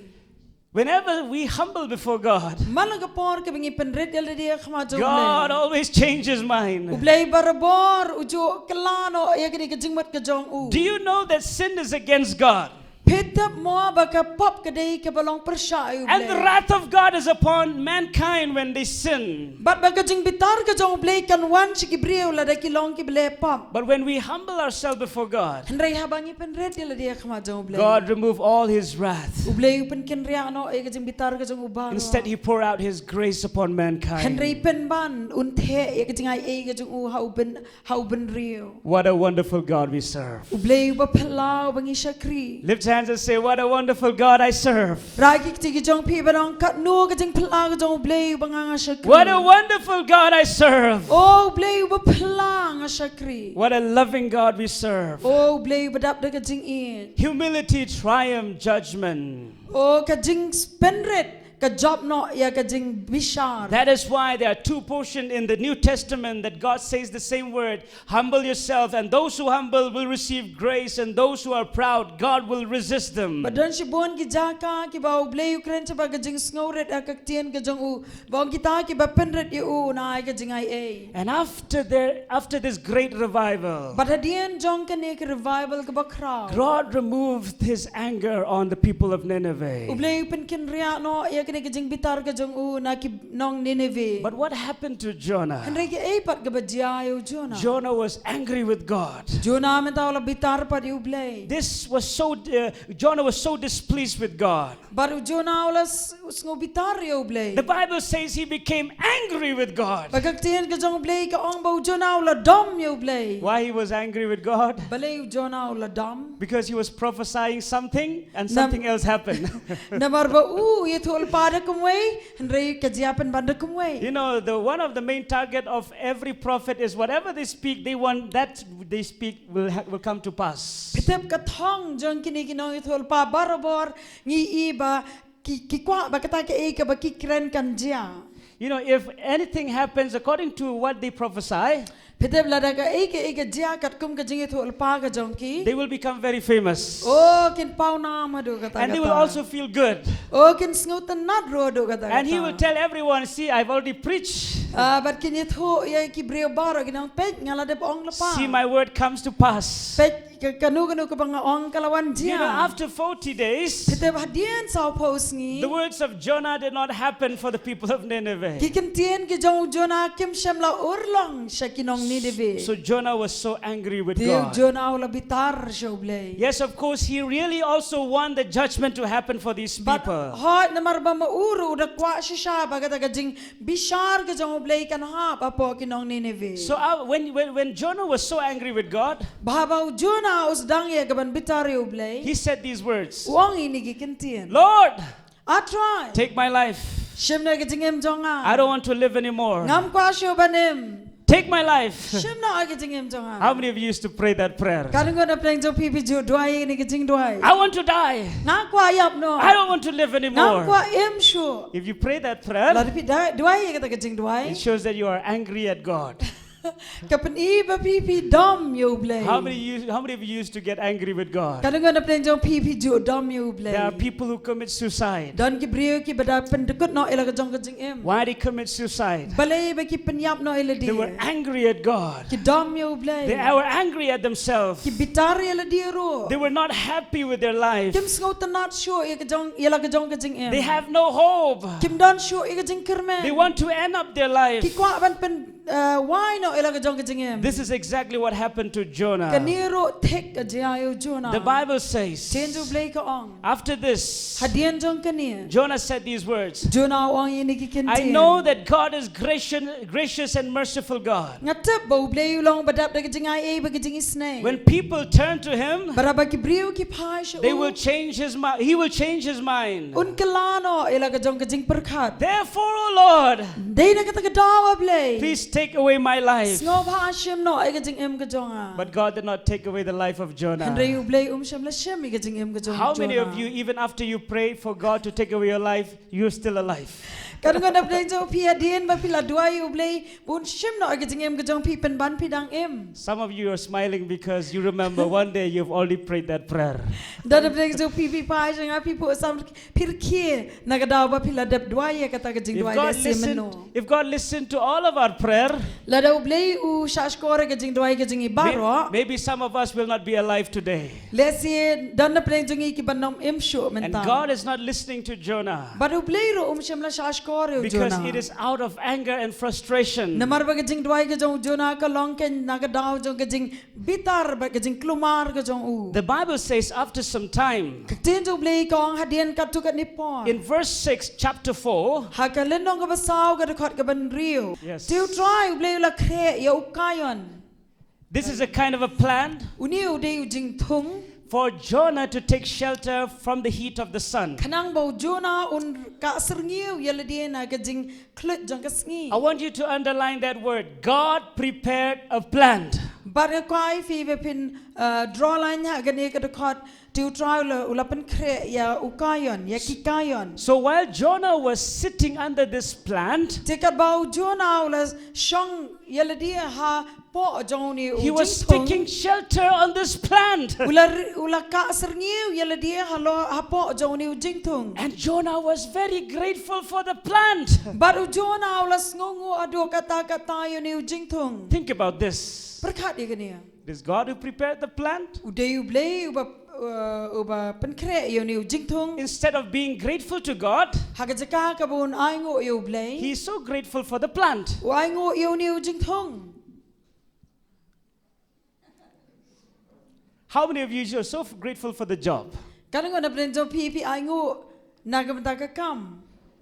Whenever we humble before God, Malagapor ka bingi penret yala dia kama jong God ublay. always changes mind. Ublay barabor ujo kalano yakini ka jing mat ka jong u. Do you know that sin is against God? Pitap mo baka pop ka day ka balong persya And the ublay. wrath of God is upon mankind when they sin. Bat baka jing bitar ka jong ublay kan wan si kibriyo la da kilong ki blay pop. But when we humble ourselves before God, Henry habangi penret yala dia kama jong ublay. God remove all His wrath. Ublay upen kenria no ay ka jing bitar ka jong ubaro. Instead, He pour out His grace upon Henry mankind. penban unthe ya ka jing ay ka jong u hauben rio. What a wonderful God we serve. Ublay uba palaw bangi shakri. Lift your hands and say, what a wonderful God I serve. Ragi tigi jong pi barang kat no ka jing palaw ka jong ublay banganga shakri. What a wonderful God I serve. Oh, ublay uba palaw nga shakri. What a loving God we serve. Oh, ublay uba dap da ka jing in. Humility triumph judgment. Oh, ka jing penret ka job no ya ka jing bishar. That is why there are two portions in the New Testament that God says the same word. Humble yourself, and those who humble will receive grace, and those who are proud, God will resist them. Badan si bon ki jaka ki ba ublay ukren sa ba ka jing snowret akaktian ka jong u. Ba kita ki ba penret yu u na ay ka jing ay. And after this great revival, But hadian jong ka ne ka revival ka ba crowd. God removed His anger on the people of Nineveh. Ublay upen kinria no ya kini ka jing bitar ka jong u na ki nong Nineveh. But what happened to Jonah? Henry ki pat ka ba jiayo Jonah. Jonah was angry with God. Jonah mentaw la bitar pa di ublay. Jonah was so displeased with God. Baru Jonah ulas usngo bitar ya ublay. The Bible says he became angry with God. Pagkaktiyan ka jong ublay ka ong ba Jonah ula dom ya ublay. Why he was angry with God? Balay Jonah ula dom. Because he was prophesying something and something else happened. Namar ba yetul pada kumway. Henry ka jiapan banda kumway. You know, one of the main target of every prophet is whatever they speak, they want that they speak will come to pass. Pitap ka thong jong kini kinong yetul pa barabor ngi iba ki kwa ba kata ka ka ba ki kren kan jia. You know, if anything happens according to what they prophesy, Pitap lada ka jia kat kum ka jing yetul pa ka jong ki. they will become very famous. Oh, kin pau na madu kata. And they will also feel good. Oh, kin sngutan nad rodo kata. And he will tell everyone, see, I've already preached. But kin yetho ya ki brio baro kinang pet ngala de ong lapa. See, my word comes to pass. Pet kanu ka bang ong kalawan You know, dia. after 40 days, Pitap hadian sa pos ngi. the words of Jonah did not happen for the people of Nineveh. Ki kin tien ki jong Jonah kim shamla urlong sa kinong Nineveh. So Jonah was so angry with Dio God. Jonah ula bitar shoblay. Yes, of course, he really also want the judgment to happen for these But people. hot na marba mauru da kwa shisha bagata ka jing bishar ka jong ublay kan ha papo kinong Nineveh. So when Jonah was so angry with God, Bahabaw Jonah usdang ya gaban bitar ublay. he said these words, Uang ini gikintian. Lord, Atry. take my life. Shimna gijingem jonga. I don't want to live anymore. Ngam kwa syo banim. Take my life. Shimna gijingem jonga. How many of you used to pray that prayer? Kanung na pleng jo pipi jo dwai ini gijing dwai. I want to die. Nga kwa yap no. I don't want to live Ngam anymore. kwa im syo. If you pray that prayer, Lari pi dwai kata gijing dwai. it shows that you are angry at God. Kapan iba pipi dom yo blay. How many of you used to get angry with God? Kanung na pleng jo pipi jo dom yo blay. There are people who commit suicide. Don ki brio ki bada pendekut no ila gajong gijing im. Why they commit suicide? Balay ba ki penyap no ila They were dia. angry at God. Ki dom yo blay. They were angry at themselves. Ki bitar ila dia ro. They were not happy with their life. Kim sngotan not sure ila gajong gijing im. They have no hope. Kim don sure ila gijing kermen. They want to end up their life. Ki kwa ban why no ela ka jong ka jingem This is exactly what happened to Jonah. kaniro tek ka jayo Jonah The Bible says, tenju blay ka ong after this, hadian jong kania Jonah said these words, Jonah ong yini ki I know that God is gracious and merciful God. ngatep bo blay long badap da ka jingai e ba ka jingi snai When people turn to him, baraba ki briu ki phai shu they will change his mind. He will change his mind. un kalano ela ka jong ka jing perkhat Therefore, O Lord, dei na ka ta ka dawa blay please take away my life. sngo pha shim no e ka jing em ka jonga But God did not take away the life of Jonah. Henry blay shim la shim ka jing em ka jong How many of you, even after you prayed for God to take away your life, you're still alive? kan ngon ap dei jo pi adien ba pila dua yu blay bun shim no e ka jing em ka jong pi pen ban pi dang em Some of you are smiling because you remember one day you've already prayed that prayer. da ap dei jo pi pai jang pi po sam pir kie na ka daw ba pila dep dua ye ka ta ka jing If dua God le sim no listened to all of our prayer, la da blay u shash kore ka jing dua ka jing baro maybe some of us will not be alive today. le si dan ap dei jong ki banom em shu And menta God is not listening to Jonah ba du blay ro shim la shash kore because it is out of anger and frustration. namar ba ka jing dua ka jong Jonah ka long ken na ka daw jong ka jing bitar ba ka jing klumar ka jong u The Bible says after some time, tin jo blay ka ong hadian ka tu ka nipon in verse 6, chapter 4, ha ka len nong ka basaw ka khot ka ban riu Yes. tu try blay la kre ya ukayon this is a kind of a plan uni u de u jing thung for Jonah to take shelter from the heat of the sun. khanang bo Jonah un ka serngiu ya le dia na ka jing klut jong ka sngi I want you to underline that word. God prepared a plan. bar ka kai fi ve pin draw line ha ka ne ka khot tu try la ula pen kre ya ukayon ya kikayon So while Jonah was sitting under this plant, tekat bau Jonah ula shong ya le dia ha po jong ni u he was jing thung. taking shelter on this plant. ula ka serngiu ya le dia halo hapo jong ni jing thung And Jonah was very grateful for the plant. baru Jonah ula sngongu adu kata yo ni jing thung Think about this. perkhat dia kania It is God who prepared the plant. udai blay uba penkre yo ni jing thung Instead of being grateful to God, hagajaka ka bun ai ngo yo blay he is so grateful for the plant. ai ngo yo ni jing thung How many of you are so grateful for the job? kan ngo na pren jo pi ai ngo nagamta ka kam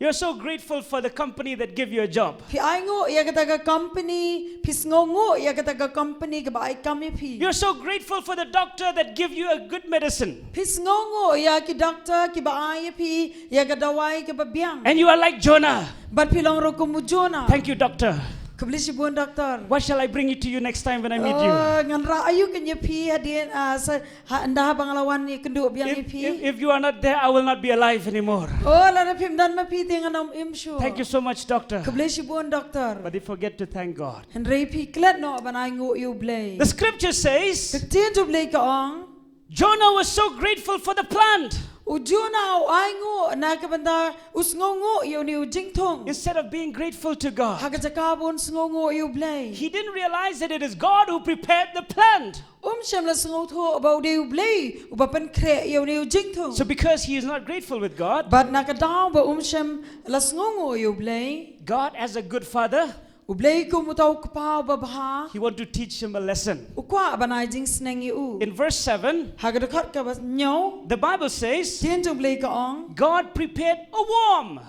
You're so grateful for the company that give you a job. pi ai ngo ya kata ka company pis ngo ya kata ka company ka bai kam pi You're so grateful for the doctor that give you a good medicine. Pis ngongo ya ki doctor ki ba ay pi ya ka dawai ki ba biang. And you are like Jonah. Bat pilong ro ko mujona. Thank you, doctor. Kabli si buon doctor. What shall I bring it to you next time when I meet you? Ngan ra ayu kanya pi hadien sa anda bangalawan ni kendu biang If, pi. if you are not there, I will not be alive anymore. Oh la na pim dan ma pi tingan am imshu. Thank you so much, doctor. Kabli si buon doctor. But they forget to thank God. Henry pi klet no banay ngo yu blay. The scripture says Tin jo blay ka ong. Jonah was so grateful for the plant. Ujuna ay ngo na ka banda usngongo yu ni jing thong. Instead of being grateful to God, Hagajaka sngongo yu blay. he didn't realize that it is God who prepared the plant. Shem la sngo tho about de blay uba pen kre yu ni jing thong. So because he is not grateful with God, But nakadaw ba shem la sngongo yu blay. God as a good father, Ublay ko mutaw kapaw ba baha. he want to teach him a lesson. Ukwa banay jing sneng yu. In verse 7, Hagadakat ka ba nyaw. the Bible says, Tien jo blay ka ong. God prepared a worm.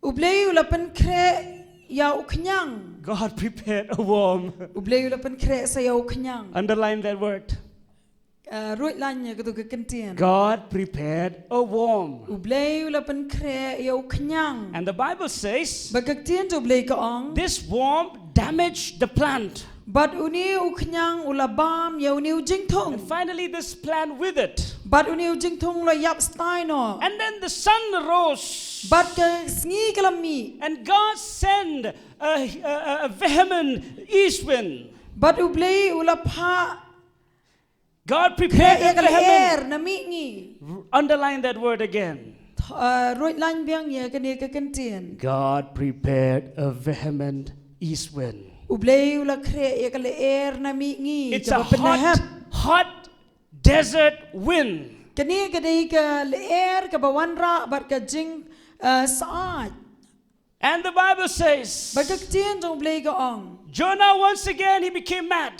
Ublay ula pen kre ya uknyang. God prepared a worm. Ublay ula pen kre sa ya uknyang. Underline that word. Ruit lanya ka tu ka kentien. God prepared a worm. Ublay ula pen kre ya uknyang. And the Bible says, Bagagtien jo blay ka ong. this worm damaged the plant. But uni uknyang ula bam ya uni jing And thong. finally, this plant withered. But uni jing thong la yap stai no. And then the sun rose. But ka sngi kalami. And God sent a vehement east wind. But ublay ula pa God kre prepared ya a kala vehement. air na mi Underline that word again. Ruit lan biang ya ka ni ka kentien. God prepared a vehement east wind. Ublay ula kre ya kala air na mi It's a hot desert wind. Kani ka dai ka air ka bawanra but ka jing saat. And the Bible says, Bagagtien jong blay ka ong. Jonah once again he became mad.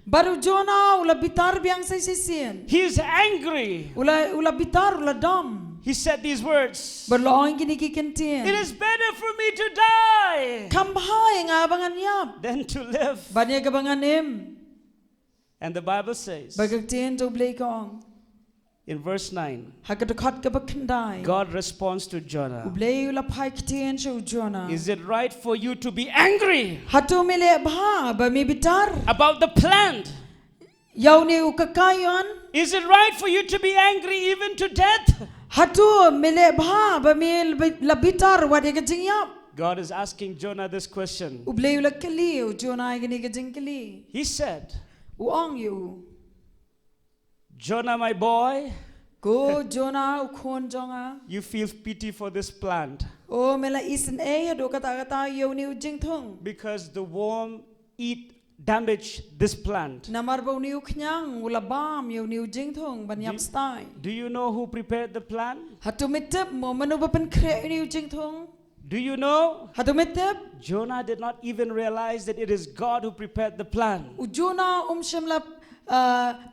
Baru Jonah ula bitar biang say sisien. He is angry. Ula bitar ula dom. He said these words. Berloong gini It kikentien. is better for me to die Kambhay nga abangan yap. than to live. Banya kabangan im. And the Bible says Bagagtien to blay kong. in verse 9, Hakadukot kabakandai. God responds to Jonah. Ublay ula pai kitien siya Jonah. Is it right for you to be angry Hato mele bha ba mi bitar. about the plan? Yaw ni ukakayon. Is it right for you to be angry even to death? Hato mele bha ba mi la bitar wadi kajing yap. God is asking Jonah this question. Ublay ula kali Jonah gini kajing kali. He said, Uong yu. Jonah, my boy, Go Jonah ukon jonga. you feel pity for this plant O mela isen do kata yaw ni ujing thong. because the worm damage this plant. Namar ba ni uknyang ula bam yaw ni ujing thong ban yap stai. Do you know who prepared the plan? Hato mitep mo manu ba pen kre ni ujing thong. Do you know? Hato mitep Jonah did not even realize that it is God who prepared the plan. Ujona shamla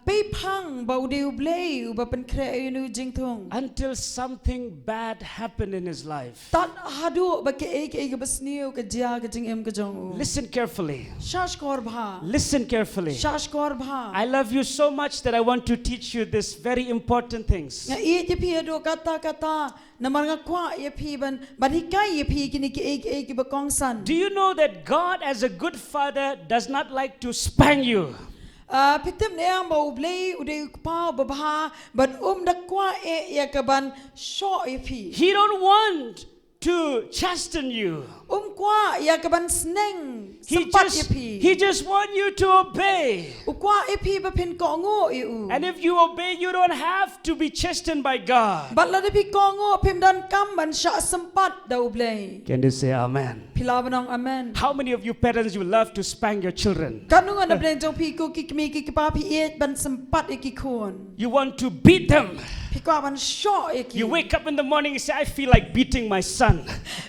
pay pang ba udi ublay uba pen kre ni ujing thong. Until something bad happened in his life. Tat hadu ba ke ek basniu ka dia ka jing em ka jong. Listen carefully. Shash kor bha. Listen carefully. Shash kor bha. I love you so much that I want to teach you this very important things. Nga je pi do kata namar nga kwa ye pi ban hikai ye pi kini ki ek ba kong san. Do you know that God as a good father does not like to spank you? Pitem ne ang ublay uday pao babha ban da kwa ya kaban sho ye pi. He don't want to chasten you. Kwa ya kaban sneng sampat ye pi. He just want you to obey. Kwa ye pi ba pin ko ngo yu. And if you obey, you don't have to be chastened by God. Bat la de pi ko ngo pim dan kam ban sha sampat da ublay. Can you say amen? Pilabanong amen. How many of you parents you love to spank your children? Kanungan na bleng jong pi ko kikmi kikipa pi et ban sampat ikikon. You want to beat them. Pikwa ban sho iki. You wake up in the morning and say, I feel like beating my son.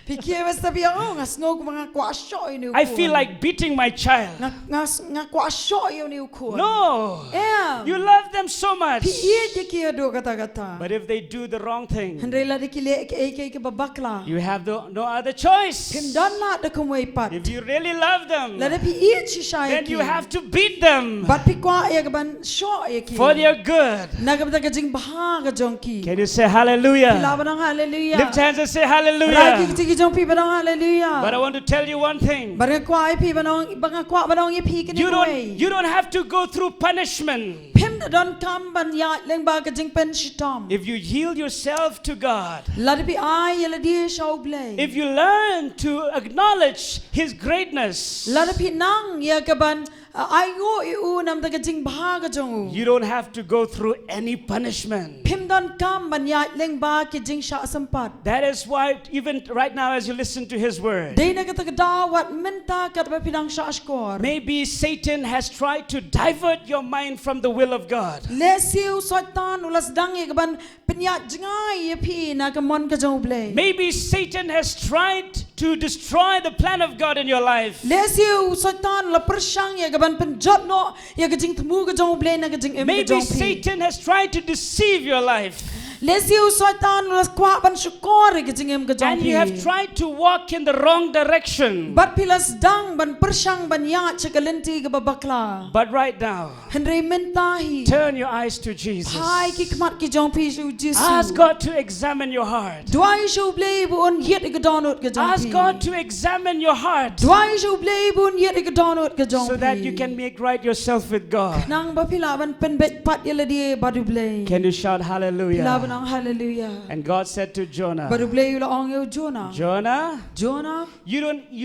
Pikia was sabi ako nga snog mga kwa sho ini. I feel like beating my child. Nga kwa sho ini ukon. No. Yeah. You love them so much. Pi et iki do kata. But if they do the wrong thing, Andre la dikile ke babakla. you have no other choice. Pim dan la de kumway pat. If you really love them, La de pi et si shay. then you have to beat them Bat pikwa ya ban sho iki. for their good. Nagabda ka jing baha ka jongki. Can you say hallelujah? Pilabanong hallelujah. Lift hands and say Ragi hallelujah. tigi jong pi banong hallelujah. But I want to tell you one thing. Barang kwa pi banong banga kwa banong ye pi kini You don't have to go through punishment. Pim da don kam ban ya leng ba ka jing pen shitom. If you yield yourself to God, La de pi ai la di shau blay. if you learn to acknowledge His greatness, La de pi nang ya ka ban ai ngo iu nam da ka jing ba ka jong. you don't have to go through any punishment. Pim don kam ban ya leng ba ka jing sha sampat. That is why even right now as you listen to His word, Dei na ka ta da wat menta ka ba pinang sha skor. maybe Satan has tried to divert your mind from the will of God. Lesiu soitan ulas dang ye ka ban pinya jingai ye pi na ka mon ka jong blay. Maybe Satan has tried to destroy the plan of God in your life. Lesiu soitan la persang ye ka ban penjot no ye ka jing temu ka jong blay na ka jing em ka Maybe jong pi. Satan has tried to deceive your life. Lesiu soitan ulas kwa ban syukor ye ka jing em ka jong And you have pi. tried to walk in the wrong direction. Bat pilas dang ban persang ban ya chakalenti ka babakla. But right now, Henry mentahi. turn your eyes to Jesus. Pai ki kmat ki jong pi shu jisu. Ask God to examine your heart. Dwai shu blay bu on yet ka donut ka jong pi. Ask God to examine your heart Dwai shu blay bu on yet ka donut ka jong pi. so that you can make right yourself with God. Nang ba pila ban pen bet pat yela di badu blay. Can you shout Pila hallelujah? ban hallelujah. And God said to Jonah, Badu blay ula ong yo Jonah. Jonah, Jonah. you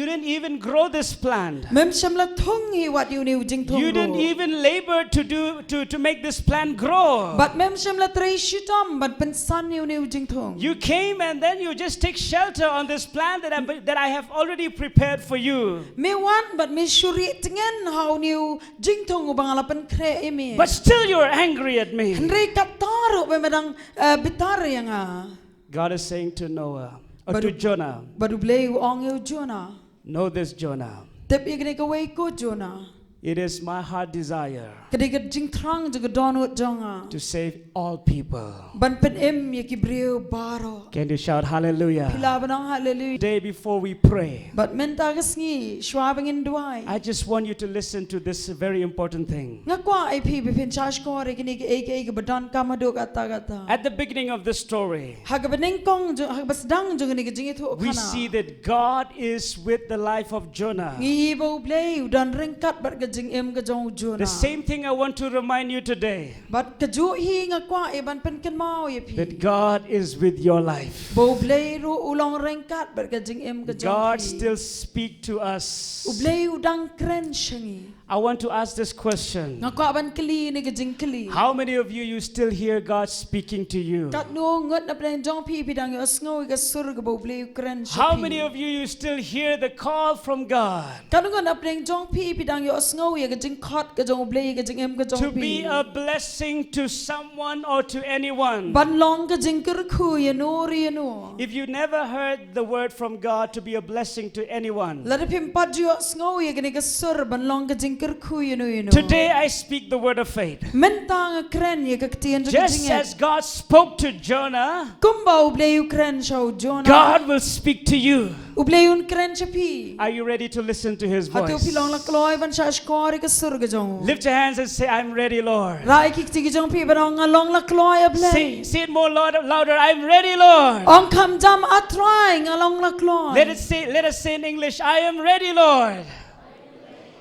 didn't even grow this plant. Mem shamla thong hi wat you ni jing thong. You didn't even labor to make this plant grow. But mem shamla tray shitam but pen san you ni jing thong. You came and then you just take shelter on this plant that I have already prepared for you. Me wan but me shuri tingen how ni jing thong ubang ala pen kre imi. But still you're angry at me. Henry kataro be medang bitar yang God is saying to Jonah, Badu blay ong yo Jonah. know this, Jonah. Tep ye gane ka wei ko Jonah. It is my heart desire Kade ka jing trang jaga donut jonga. to save all people. Ban pen em ye ki brio baro. Can you shout hallelujah? Pila banang hallelujah. Today before we pray, But menta ka sngi shwabang in duai. I just want you to listen to this very important thing. Nga kwa ai pi bipin chash ko re kini ke ek badan kamaduk atagata. At the beginning of the story, Hagabaning kong hagbasdang jong ni jing itu we kana. see that God is with the life of Jonah. Ngi bo blay dan ringkat bar ka jing em ka jong Jonah. The same thing I want to remind you today, But ka ju hi nga kwa e ban pen ken mau ye pi. that God is with your life. Bo blay ru ulong ringkat bar ka jing em ka jong. God pi. still speak to us. Ublay udang kren shangi. I want to ask this question. Nga kwa ban kli ni ka jing kli. How many of you still hear God speaking to you? Kat no ngot na plan jong pi dang yo sngo ka sur ka bo blay kren shangi. How many of you still hear the call from God Kat no na plan jong pi dang yo sngo ye ka jing khot ka jong blay ka jing em ka jong to pi. be a blessing to someone or to anyone? Ban long ka jing kur khu ye no ri no. If you never heard the word from God to be a blessing to anyone, La de pim pat yo sngo ye ka sur ban long ka jing kur khu ye no. today I speak the word of faith. Mentang kren ye ka tien jong Just jing as God spoke to Jonah, Kumba ublay kren shau Jonah. God will speak to you. Ublay un kren chapi. Are you ready to listen to His Hato voice? Phi long la kloy ban shash kori ka sur ka jong. Lift your hands and say, I'm ready, Lord. Rai kik tiki jong pi barong along la kloy ablay. Say it more louder. I'm ready, Lord. Ong kam jam atrying along la kloy. Let us say in English, I am ready, Lord.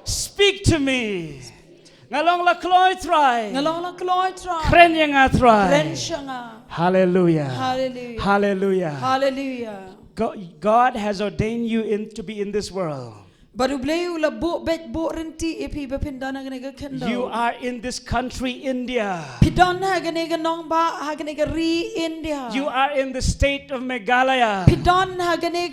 Speak to me. Ngalong la kloy try. Along la kloy try. Kren yang Kren try. shanga. Hallelujah. Hallelujah. Hallelujah. Hallelujah. God has ordained you to be in this world. Baru blay ula bo bet bo renti epi bepindana gane kendo. You are in this country, India. Pidon ha gane nong ba ha gane ri India. You are in the state of Meghalaya. Pidon ha gane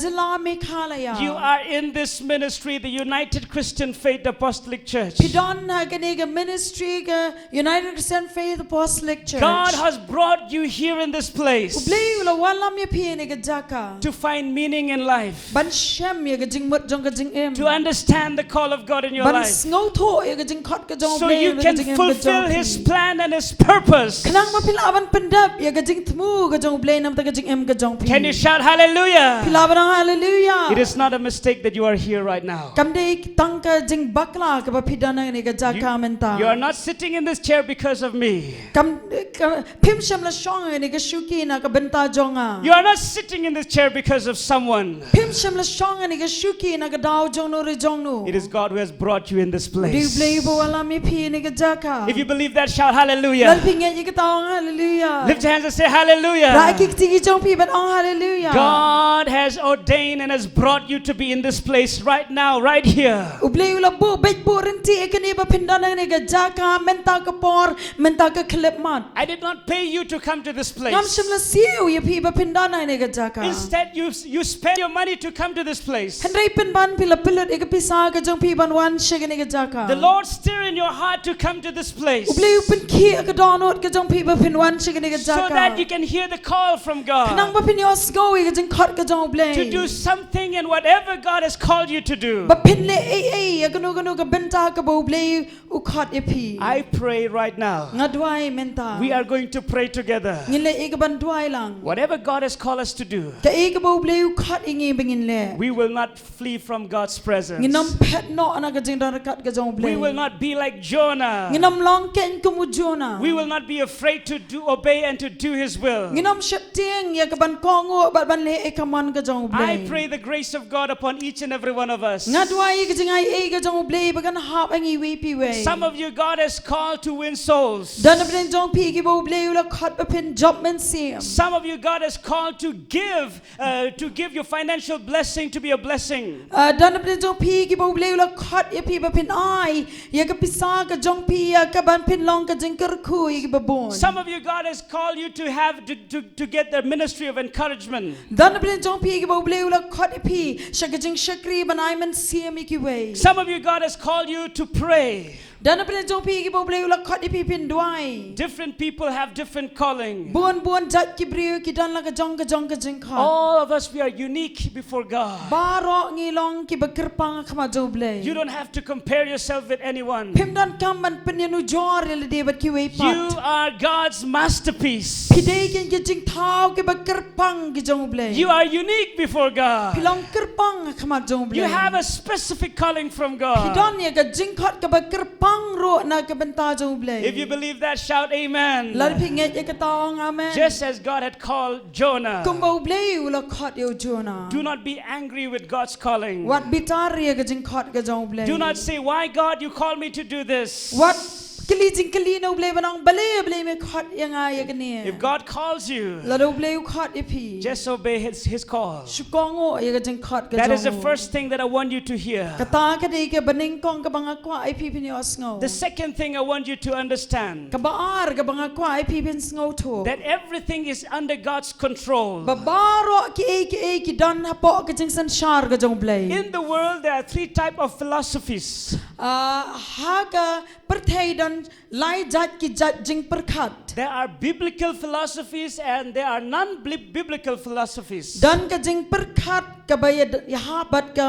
jila Meghalaya. You are in this ministry, the United Christian Faith Apostolic Church. Pidon ha gane ministry ga United Christian Faith Apostolic Church. God has brought you here in this place Blay ula walam ye pi ne ga jaka. to find meaning in life, Ban shem ye ga jing mut jong ga jing em. to understand the call of God in your Ban life, snow tho ye ga jing khot ga jong so blay you ga can jing em ga jong fulfill pi. His plan and His purpose. Kanang mapilaban pendap ya gajing temu gajong blay nam ta gajing em gajong pi. Can you shout hallelujah? Pilaban ang hallelujah. It is not a mistake that you are here right now. Kamde tang ka jing bakla ka pidana ni gajaka menta. You are not sitting in this chair because of me. Kam pim sham la shong ni ga shuki na ka benta jonga. You are not sitting in this chair because of someone. Pim sham la shong ni ga shuki na ga daw jong no ri jong no. It is God who has brought you in this Di place. blay bo wala mi pi ni gajaka. If you believe that, shout hallelujah. Lal pinge ye ka tawang hallelujah. Lift your hands and say hallelujah. Ra ki tigi jong pi ban ang hallelujah. God has ordained and has brought you to be in this place right now, right here. Ublay ula bo bet bo renti ekani ba pindana ni gajaka menta ka por menta ka klip man. I did not pay you to come to this Ngam place. shim la siu ye pi ba pindana ni gajaka. Instead, you spend your money to come to this place. Henry pin ban pila pilut eka pisa ka jong pi ban wan shega ni gajaka. The Lord stir in your heart to come to this place Ublay upin ki ka donot ka jong pi ba pin wan shega ni so that you gajaka. can hear the call from Kanang God ba pin yos go ka jong khot ka jong blay. to do something in whatever God has called you to do. Ba pin le ya ganu ka benta ka bo blay u khot ye pi. I pray right now. Ngadwai menta. We are going to pray together. Ngile eka ban duai lang. Whatever God has called us to do, Ka eka bo blay u khot ingi bingin le. we will not flee from God's presence. Nginam pet no ana ka jing dan kat ka jong blay. We will not be like Jonah. Nginam long ken kumujona. We will not be afraid to obey and to do His will. Nginom shatiang ya ka ban kongo bat ban le ekaman ka jong I blay. pray the grace of God upon each and every one of us. Ngadwai ka jingai e ka jong blay bagan hap angi we pi we. Some of you, God has called to win souls. Dan ben jong pi ki bo blay ula khat ba pin job men sim. Some of you, God has called to give your financial blessing to be a blessing. Dan ben jong pi ki bo blay ula khat ya pi ba pin ai ya ka pisa ka jong pi ya ka ban pin long ka jing kar khu i ba bon. Some of you, God has called you to have to get the ministry of encouragement. Dan ben jong pi ki bo blay ula khat pi sha ka jing shakri ban ai men sim ki we. Some of you, God has called you to pray. Dan ben jong pi ki bo blay ula khat pi pin duai. Different people have different calling. Buan jat ki brio ki dan la ka jong ka jing khat. All of us, we are unique before God. Baro ngi long long ki bakirpang kama joble. You don't have to compare yourself with anyone. Pim dan kaman penyanu jor le debat ki wei You pat. are God's masterpiece. Pidei ken ki jing thau ki bakirpang ki joble. You are unique before God. Pilong kirpang kama joble. You have a specific calling from God. Pidon ya ka jing khot ka bakirpang ro na ka benta joble. If you believe that, shout amen. Lari pinget ya ka taong amen. Just as God had called Jonah. Kumba ublei ula khot yo Jonah. Do not be angry with God's calling. Wat bitar ya ka jing khot ka joble. Do not say, why God you called me to do this? What kili jing kili no ble banang bale me khot yang ay kani. If God calls you, Lado ble khot ipi. just obey his call. Shukongo ya jing khot ka That is the jongo. first thing that I want you to hear. Kata ka dei ka baning kong ka banga kwa ipi pinios ngo. The second thing I want you to understand, Ka baar ka banga kwa ipi pin ngo to. that everything is under God's control. Babaro ki don hapo ka jing san shar ka jong ble. In the world, there are three types of philosophies. Ha ka perthai don lai jat ki jat jing perkhat. There are biblical philosophies and there are non-biblical philosophies. Dan ka jing perkhat ka bayad yahabat ka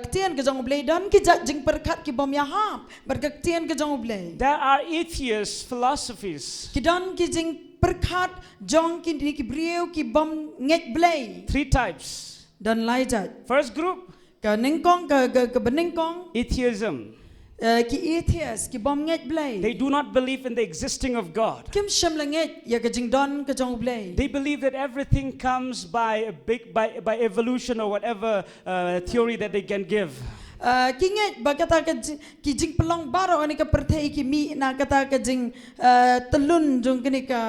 ktian ka jong ble dan ki jat jing perkhat ki bom yahap bar ka ktian ka jong ble. There are atheist philosophies. Ki dan ki jing perkhat jong ki di ki brieu ki bom nget ble. Three types. Dan lai jat First group, ka ningkong ka beningkong atheism. ki atheist ki bom nget ble. They do not believe in the existing of God. Kim sham langet ya ka jing don ka jong ble. They believe that everything comes by by evolution or whatever theory that they can give. Kinget ba kata ka ki jing pelong baro ani ka perthai ki mi na kata ka jing telun jong kini ka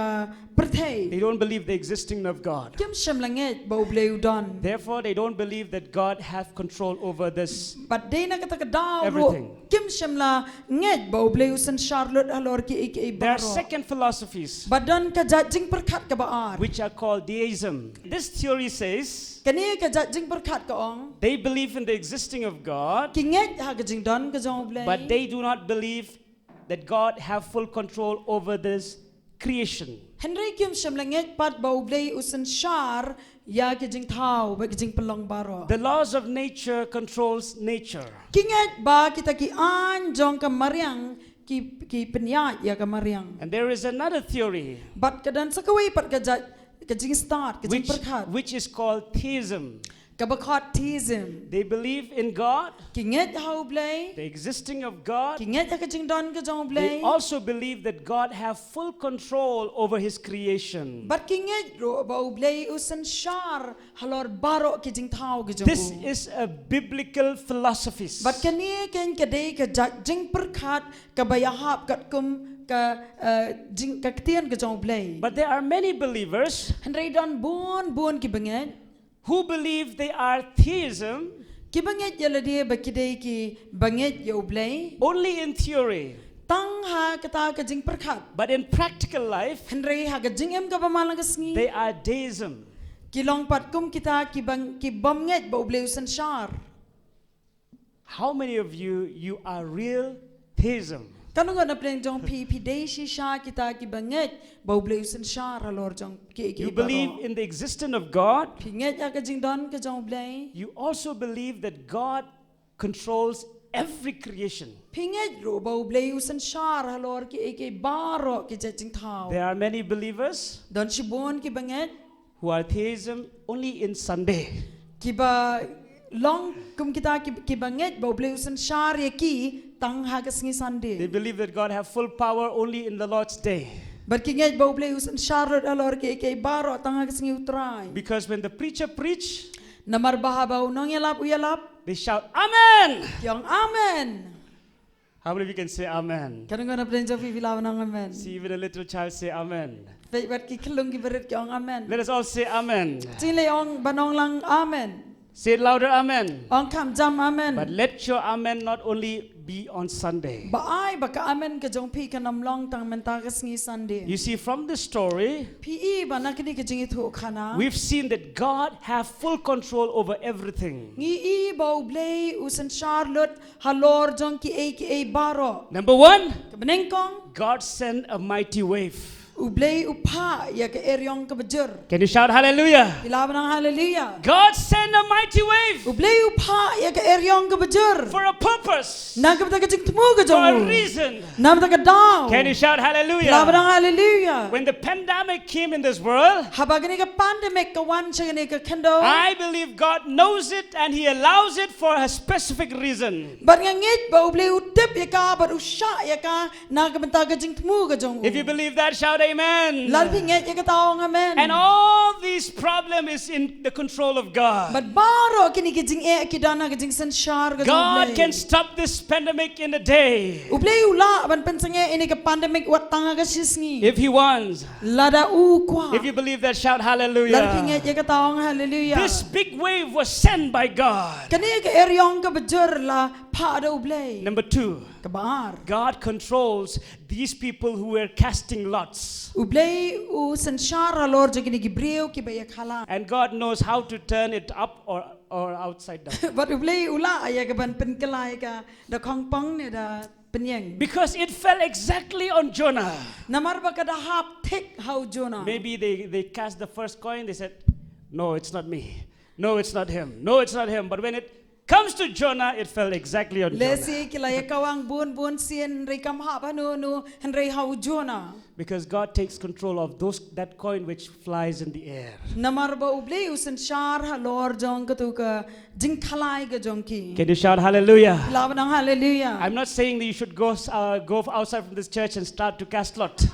perthai. They don't believe the existing of God. Kim sham langet ba uble udon. Therefore, they don't believe that God has control over this. But day na kata ka daw Everything. ro. Kim sham la nget ba uble usan Charlotte halor ki ik There are baro. second philosophies, Badan ka jat jing perkhat ka baar. which are called deism. This theory says Kani ka jat jing perkhat ka ong. they believe in the existing of God, Ki nget ha ka jing don ka jong uble. but they do not believe that God have full control over this creation. Henry Kim sham langet pat ba uble usan Char ya ki jing thau ba ki jing pelong baro. The laws of nature controls nature. Kinget ba kita ki an jong ka mariang ki penyat ya ka mariang. And there is another theory But kadan sa kaway pat ka jat ka jing start ka jing perkhat. which is called theism. Ka bakhat theism. They believe in God, Kinget hau blay. the existing of God. Kinget ka jing don ka jong They blay. also believe that God have full control over his creation. But kinget ro ba blay usan Char halor baro ki jing thau ka jong. This is a biblical philosophy. But kani ken ka day ka jat jing perkhat ka bayahap kat kum ka jing ka ktian ka jong blay. But there are many believers Henry don bon ki banget. who believe they are theism Ki banget ya dia bakidai ki banget ya ublay. only in theory. Tang ha kata ka jing perkhat. But in practical life, Henry ha ka jing em ka pamalang ka sngi. they are deism. Ki long pat kum kita ki banget ba ublay usan Char. How many of you are real theism? Kanu nga na pleng jong pi day si Char kita ki banget ba ublay usan Char halor jong ki You believe in the existence of God. Pinget ya ka jing don ka jong ublay. You also believe that God controls every creation. Pinget ro ba ublay usan Char halor ki baro ki jing thau. There are many believers Don si bon ki banget. who are theism only in Sunday. Kiba long kum kita ki banget ba ublay usan Char ya ki tang ha ka sngi They Sunday. believe that God have full power only in the Lord's day. Berkinget ba ublay usan Charlotte alor ki baro tang ha ka sngi utray. Because when the preacher preach, Namar baha ba unong uyalap they shout, Amen! kyong amen. How many of you can say Amen? Kanang nga na plen jo pipilaw ng amen. See, even a little child say Amen. Pay bat ki kelung ki berit kyong amen. Let us all say Amen. Chile ong banong lang amen. Say it louder, Amen. Ong kam jam amen. But let your Amen not only be on Sunday. Baay baka amen ka jong pi kanam long tang mentakas ngi Sunday. You see, from the story, Pi ba nakini ka jing itu kana. we've seen that God have full control over everything. Ngi i ba ublay usan Charlotte halor jong ki baro. Number one, Kabeneng kong God sent a mighty wave. Ublay upa ya ke eryong ke bejur. Can you shout hallelujah? Ilaban ang hallelujah. God sent a mighty wave Ublay upa ya ke eryong ke bejur. for a purpose, Nagam ta ke jing temu ke for a jong. reason. Nam ta ke daw. Can you shout Ilaban hallelujah? ang hallelujah. When the pandemic came in this world, Habagani ke pandemic ke wan chagani ke kendo. I believe God knows it and He allows it for a specific reason. Bat ngangit ba ublay utip ya ka bat usha ya ka nagam ta ke jing temu ke jong. If you believe that, shout amen. Lalpi ngit ya ke taong amen. And all these problem is in the control of God. But baro kini ke jing kidana ke jing sanshar ke jong. God can stop this pandemic in a day Ublay ula ban pensange ini ke pandemic wat tanga ke sisngi. if He wants. Lada u kwa. If you believe that, shout Lalpi hallelujah. ngit ya ke taong hallelujah. This big wave was sent by God. Kani ke eryong ke bejur la pa ada ublay. Number 2, Kebar. God controls these people who were casting lots. Ublay u sanshara lor jagini gibreu ki bayak hala. And God knows how to turn it up or outside down. But ublay ula aya ke ban penkelai ka da kongpong ne da penyeng. Because it fell exactly on Jonah. Namar ba kada hap tek how Jonah. Maybe they cast the first coin, they said, no, it's not me. No, it's not him. No, it's not him. But when it comes to Jonah, it fell exactly on Jonah. Lesi kilaya kawang bun sien rei kam hap anu nu henrei how Jonah. Because God takes control of that coin which flies in the air. Namar ba ublay u sanshar ha lor jong ka tu ka jing khalai ka jong ki. Can you shout hallelujah? Laban ang hallelujah. I'm not saying that you should go outside from this church and start to cast lot.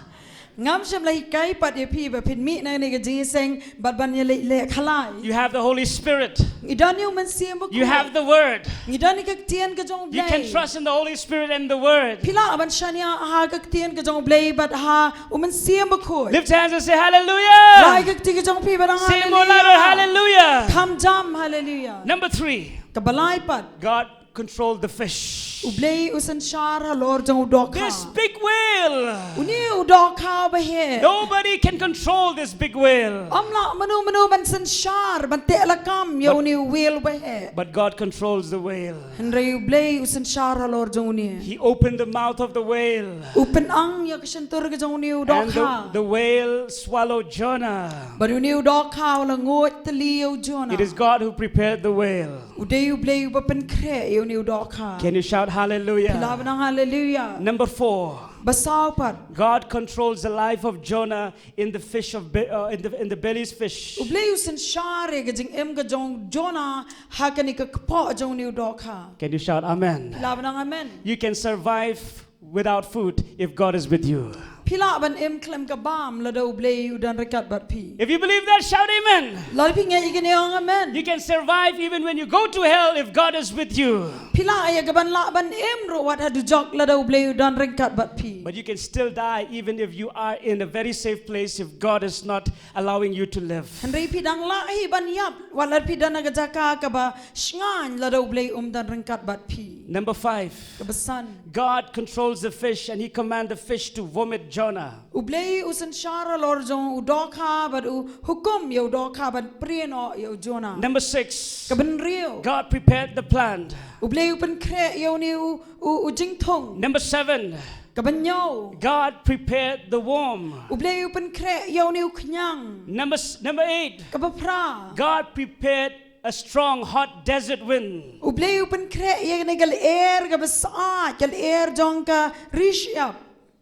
Ngam shem lai kai pat ye pi ba pin mi na ni ka jing seng bat ban ye le khalai. You have the Holy Spirit. Idan yu man siem ba. You have the Word. Idan ni ka tien ka jong You can blay. trust in the Holy Spirit and the Word. Pila aban shania ha ka tien ka jong blay bat ha uman siem ba khoi. Lift your hands and say Lai hallelujah. ka ti ka jong pi ba dang Say more louder, hallelujah. hallelujah. Kam jam hallelujah. Number 3, Ka balai pat. God controlled the fish. Ublay usan shar ha lor jong udok This ha. big whale. Uni udok ha ba he. Nobody can control this big whale. Amla manu ban san shar ban te la kam yo uni wheel ba he. But God controls the whale. Henry ublay usan shar ha lor jong uni. He opened the mouth of the whale. Upen ang ya kasantur ka jong uni And udok ha. the whale swallowed Jonah. But uni udok ha wala ngot tali yo Jonah. It is God who prepared the whale. Uday ublay uba pen kre yo uni udok ha. Can you shout hallelujah? Pilaban ang hallelujah. Number 4, Basaw pat. God controls the life of Jonah in the fish in the belly's fish. Ublay usan shar ka jing em ka jong Jonah ha ka ni ka kpo jong uni udok ha. Can you shout amen? Pilaban ang amen. You can survive without food if God is with you. Pila ban em klem ka bam la do ublay udan rekat bat pi. If you believe that, shout amen. Lal pi nga igini ang amen. You can survive even when you go to hell if God is with you. Pila ay gaban la ban em ro wat hadu jok la do ublay udan rekat bat pi. But you can still die even if you are in a very safe place if God is not allowing you to live. Henry pidang la hi ban yap walar pidan nagajaka ka ba shngan la do ublay dan rekat bat pi. Number 5, Kabasan. God controls the fish and He commands the fish to vomit Jonah. Ublay usan shara lor jong udok ha bad u hukum yo udok ha ban prieno yo Jonah. Number 6, Kaban rio. God prepared the plant. Ublay upan kre yo ni u jing thong. Number 7, Kaban yo. God prepared the worm. Ublay upan kre yo ni u knyang. Number 8, Kabapra. God prepared a strong hot desert wind. Ublay upan kre ye ni gal air kabasa gal air jong ka rish yap.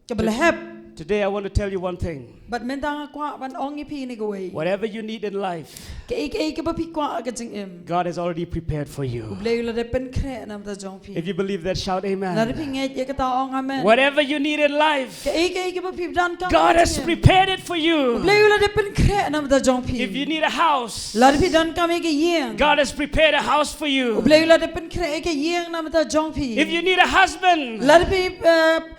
Kabalahep. Today I want to tell you one thing. But mentang kwa ban ongi pi ni gaway. Whatever you need in life, Ke ba pi kwa ka jing em. God has already prepared for you. Ublay la de pen kre nam ta jong pi. If you believe that, shout La de amen. pi nge ye ka ta ong amen. Whatever you need in life, Ke ba pi dan ka. God has prepared it for you. Ublay la de pen kre nam ta jong pi. If you need a house, La de pi dan ka me ke yeng. God has prepared a house for you. Ublay la de pen kre ke yeng nam ta jong pi. If you need a husband, La de pi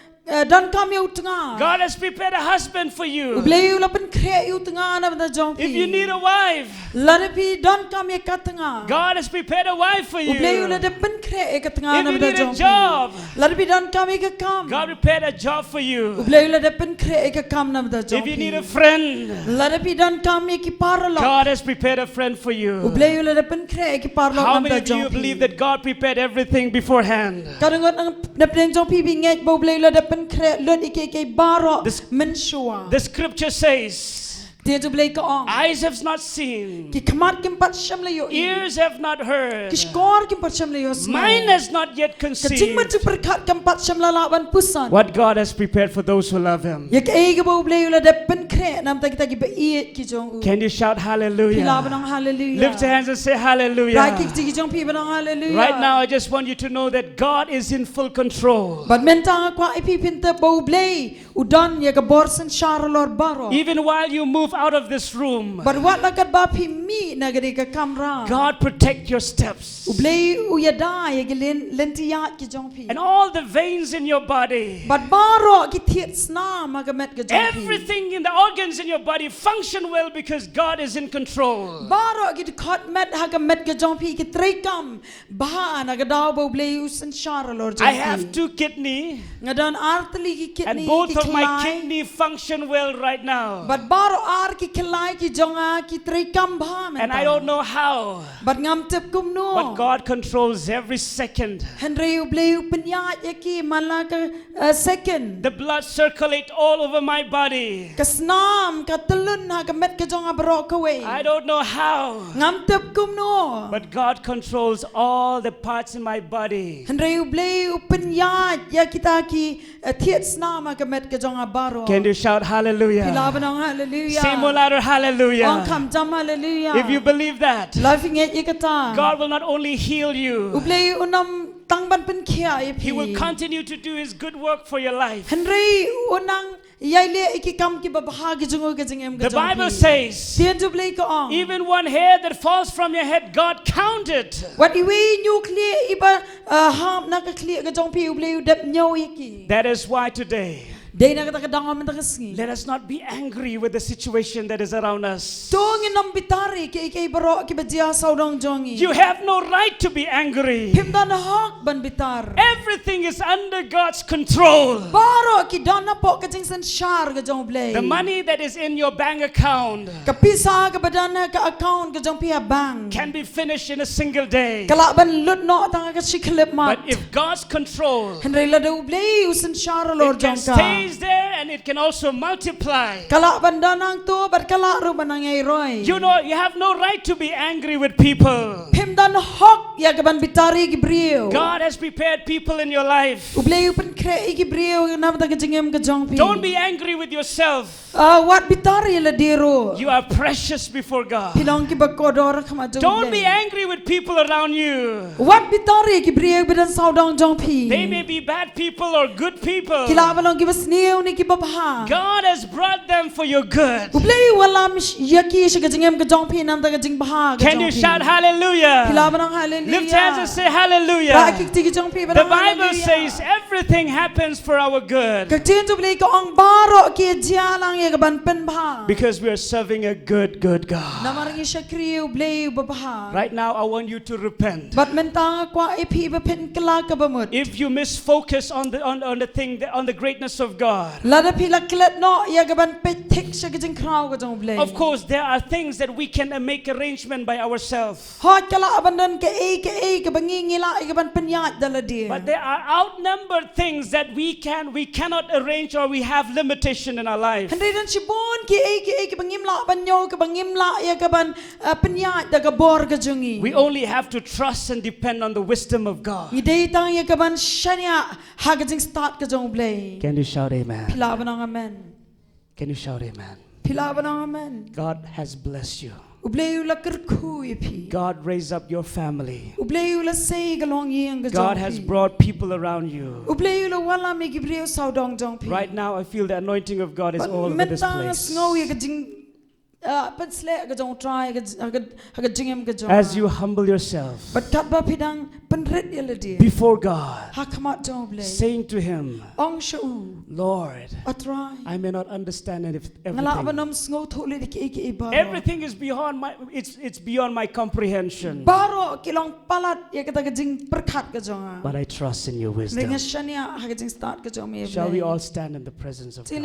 dan ka me utnga. God has prepared a husband for you. Ublay la pen kre utnga nam ta jong pi. If you need a wife, La de pi dan ka me ka tanga. God has prepared a wife for you. Ublay la If de pen kre ka tanga you nam ta need a jong job, pi. La de pi dan ka me ka kam. God prepared a job for you. Ublay la de pen kre ka kam nam ta jong If you pi. need a friend, La de pi dan ka me ki parlo. God has prepared a friend for you. Ublay la de pen kre ki parlo How nam many ta of you jong pi. believe that God prepared everything beforehand? Karangot ang napnen jong pi binget ba ublay la de pen pen kre lut ike baro menshua. The scripture says, Dia tu blai ka ong. eyes have not seen, Ki khamat kim pat sham le yo. ears have not heard, Ki skor kim pat sham le yo. mind has not yet Ka jing conceived mat tu perkat kim pat sham la ban pusan. what God has prepared for those who love Him. Ya ke ga bo blai la de pen kre nam ta kita ki ba i ki jong u. Can you shout Pila hallelujah? banang hallelujah. Lift your hands and say Rai hallelujah. ki ki jong pi banang hallelujah. Right now, I just want you to know that God is in full control. But menta kwa ipi pinta bo blai udan ya ka borsen charlor baro. Even while you move out of this room, But what la kat ba pi mi na gadi ka kamra. God protect your steps. Ublay uyada ya gilin lentiyat ki jong pi. And all the veins in your body, But baro ki thiet sna magamet ka jong pi. everything in the organs in your body function well because God is in control. Baro ki khot met ha ka met ka jong pi ki trekam ba na ga daw bo blay usen charlor jong pi. I have 2 kidney, Ngadan arteli ki kidney and both ki of my klai. kidney function well right now. But baro ar ki klai ki jonga ki trekam ba men. And I don't know how, But ngam tep kum no. but God controls every second. Henry ublay upanyat ya ki malaka second. The blood circulate all over my body. Kasnam katulun ha ka met ka jonga baro ka we. I don't know how, Ngam tep kum no. but God controls all the parts in my body. Henry ublay upanyat ya kita ki thiet snam ha ka met ka jonga baro. Can you shout hallelujah? Pilabanong hallelujah. Say more louder, Ong hallelujah. kam jam hallelujah. If you believe that, Laughing at yikata. God will not only heal you, Ublay unam tangban pen kia He will continue to do His good work for your life. Henry unang yaile iki kam ki babahagi jungo ka jingem ka The Bible says, Tian ublay ka ong. even one hair that falls from your head, God counted. What iwi nuclear iba ham na ka clear ka jong pi ublay udap nyaw iki. That is why today, Day na ka dangam ta kasngi. let us not be angry with the situation that is around us. Tong inam bitari ki ikay baro ki bajia saudong jongi. You have no right to be angry. Himdan hak ban bitar. Everything is under God's control. Baro ki dana po ka jing san shar ka jong blay. The money that is in your bank account Kapisa ka badana ka account ka jong pia bank. can be finished in a single day. Kala ban lut no tanga ka shiklip mat. But if God's control, Henry la do blay usan shar lor it can jong ka. stay there and it can also multiply. Kala ban danang to bar kala ru banang ay roy. You know, you have no right to be angry with people. Himdan hak ya ka ban bitari ki brio. God has prepared people in your life. Ublay upan kre ki brio na ka jingem ka jong pi. Don't be angry with yourself. What bitari la diro. You are precious before God. Pilong ki bakodor kama jong. Don't be angry with people around you. What bitari ki brio bidan saudong jong pi. They may be bad people or good people. Kila balong ki basniu ni ki babha. God has brought them for your good. Ublay wala yaki shi ka jingem ka jong pi nam ta ka jing baha. Can you shout hallelujah? Kila balong hallelujah. Lift hands and say hallelujah. The Bible says everything happens for our good because we are serving a good God. Right now, I want you to repent. If you misfocus on the thing, on the greatness of God. Of course, there are things that we can make arrangement by ourselves. But there are outnumbered things that we cannot arrange, or we have limitation in our life. We only have to trust and depend on the wisdom of God. Can you shout amen? Can you shout amen? God has blessed you. God raised up your family. God has brought people around you. Right now, I feel the anointing of God is all over this place. As you humble yourself before God, saying to Him, Lord, I may not understand everything. Everything is beyond it's beyond my comprehension. But I trust in your wisdom. Shall we all stand in the presence of God?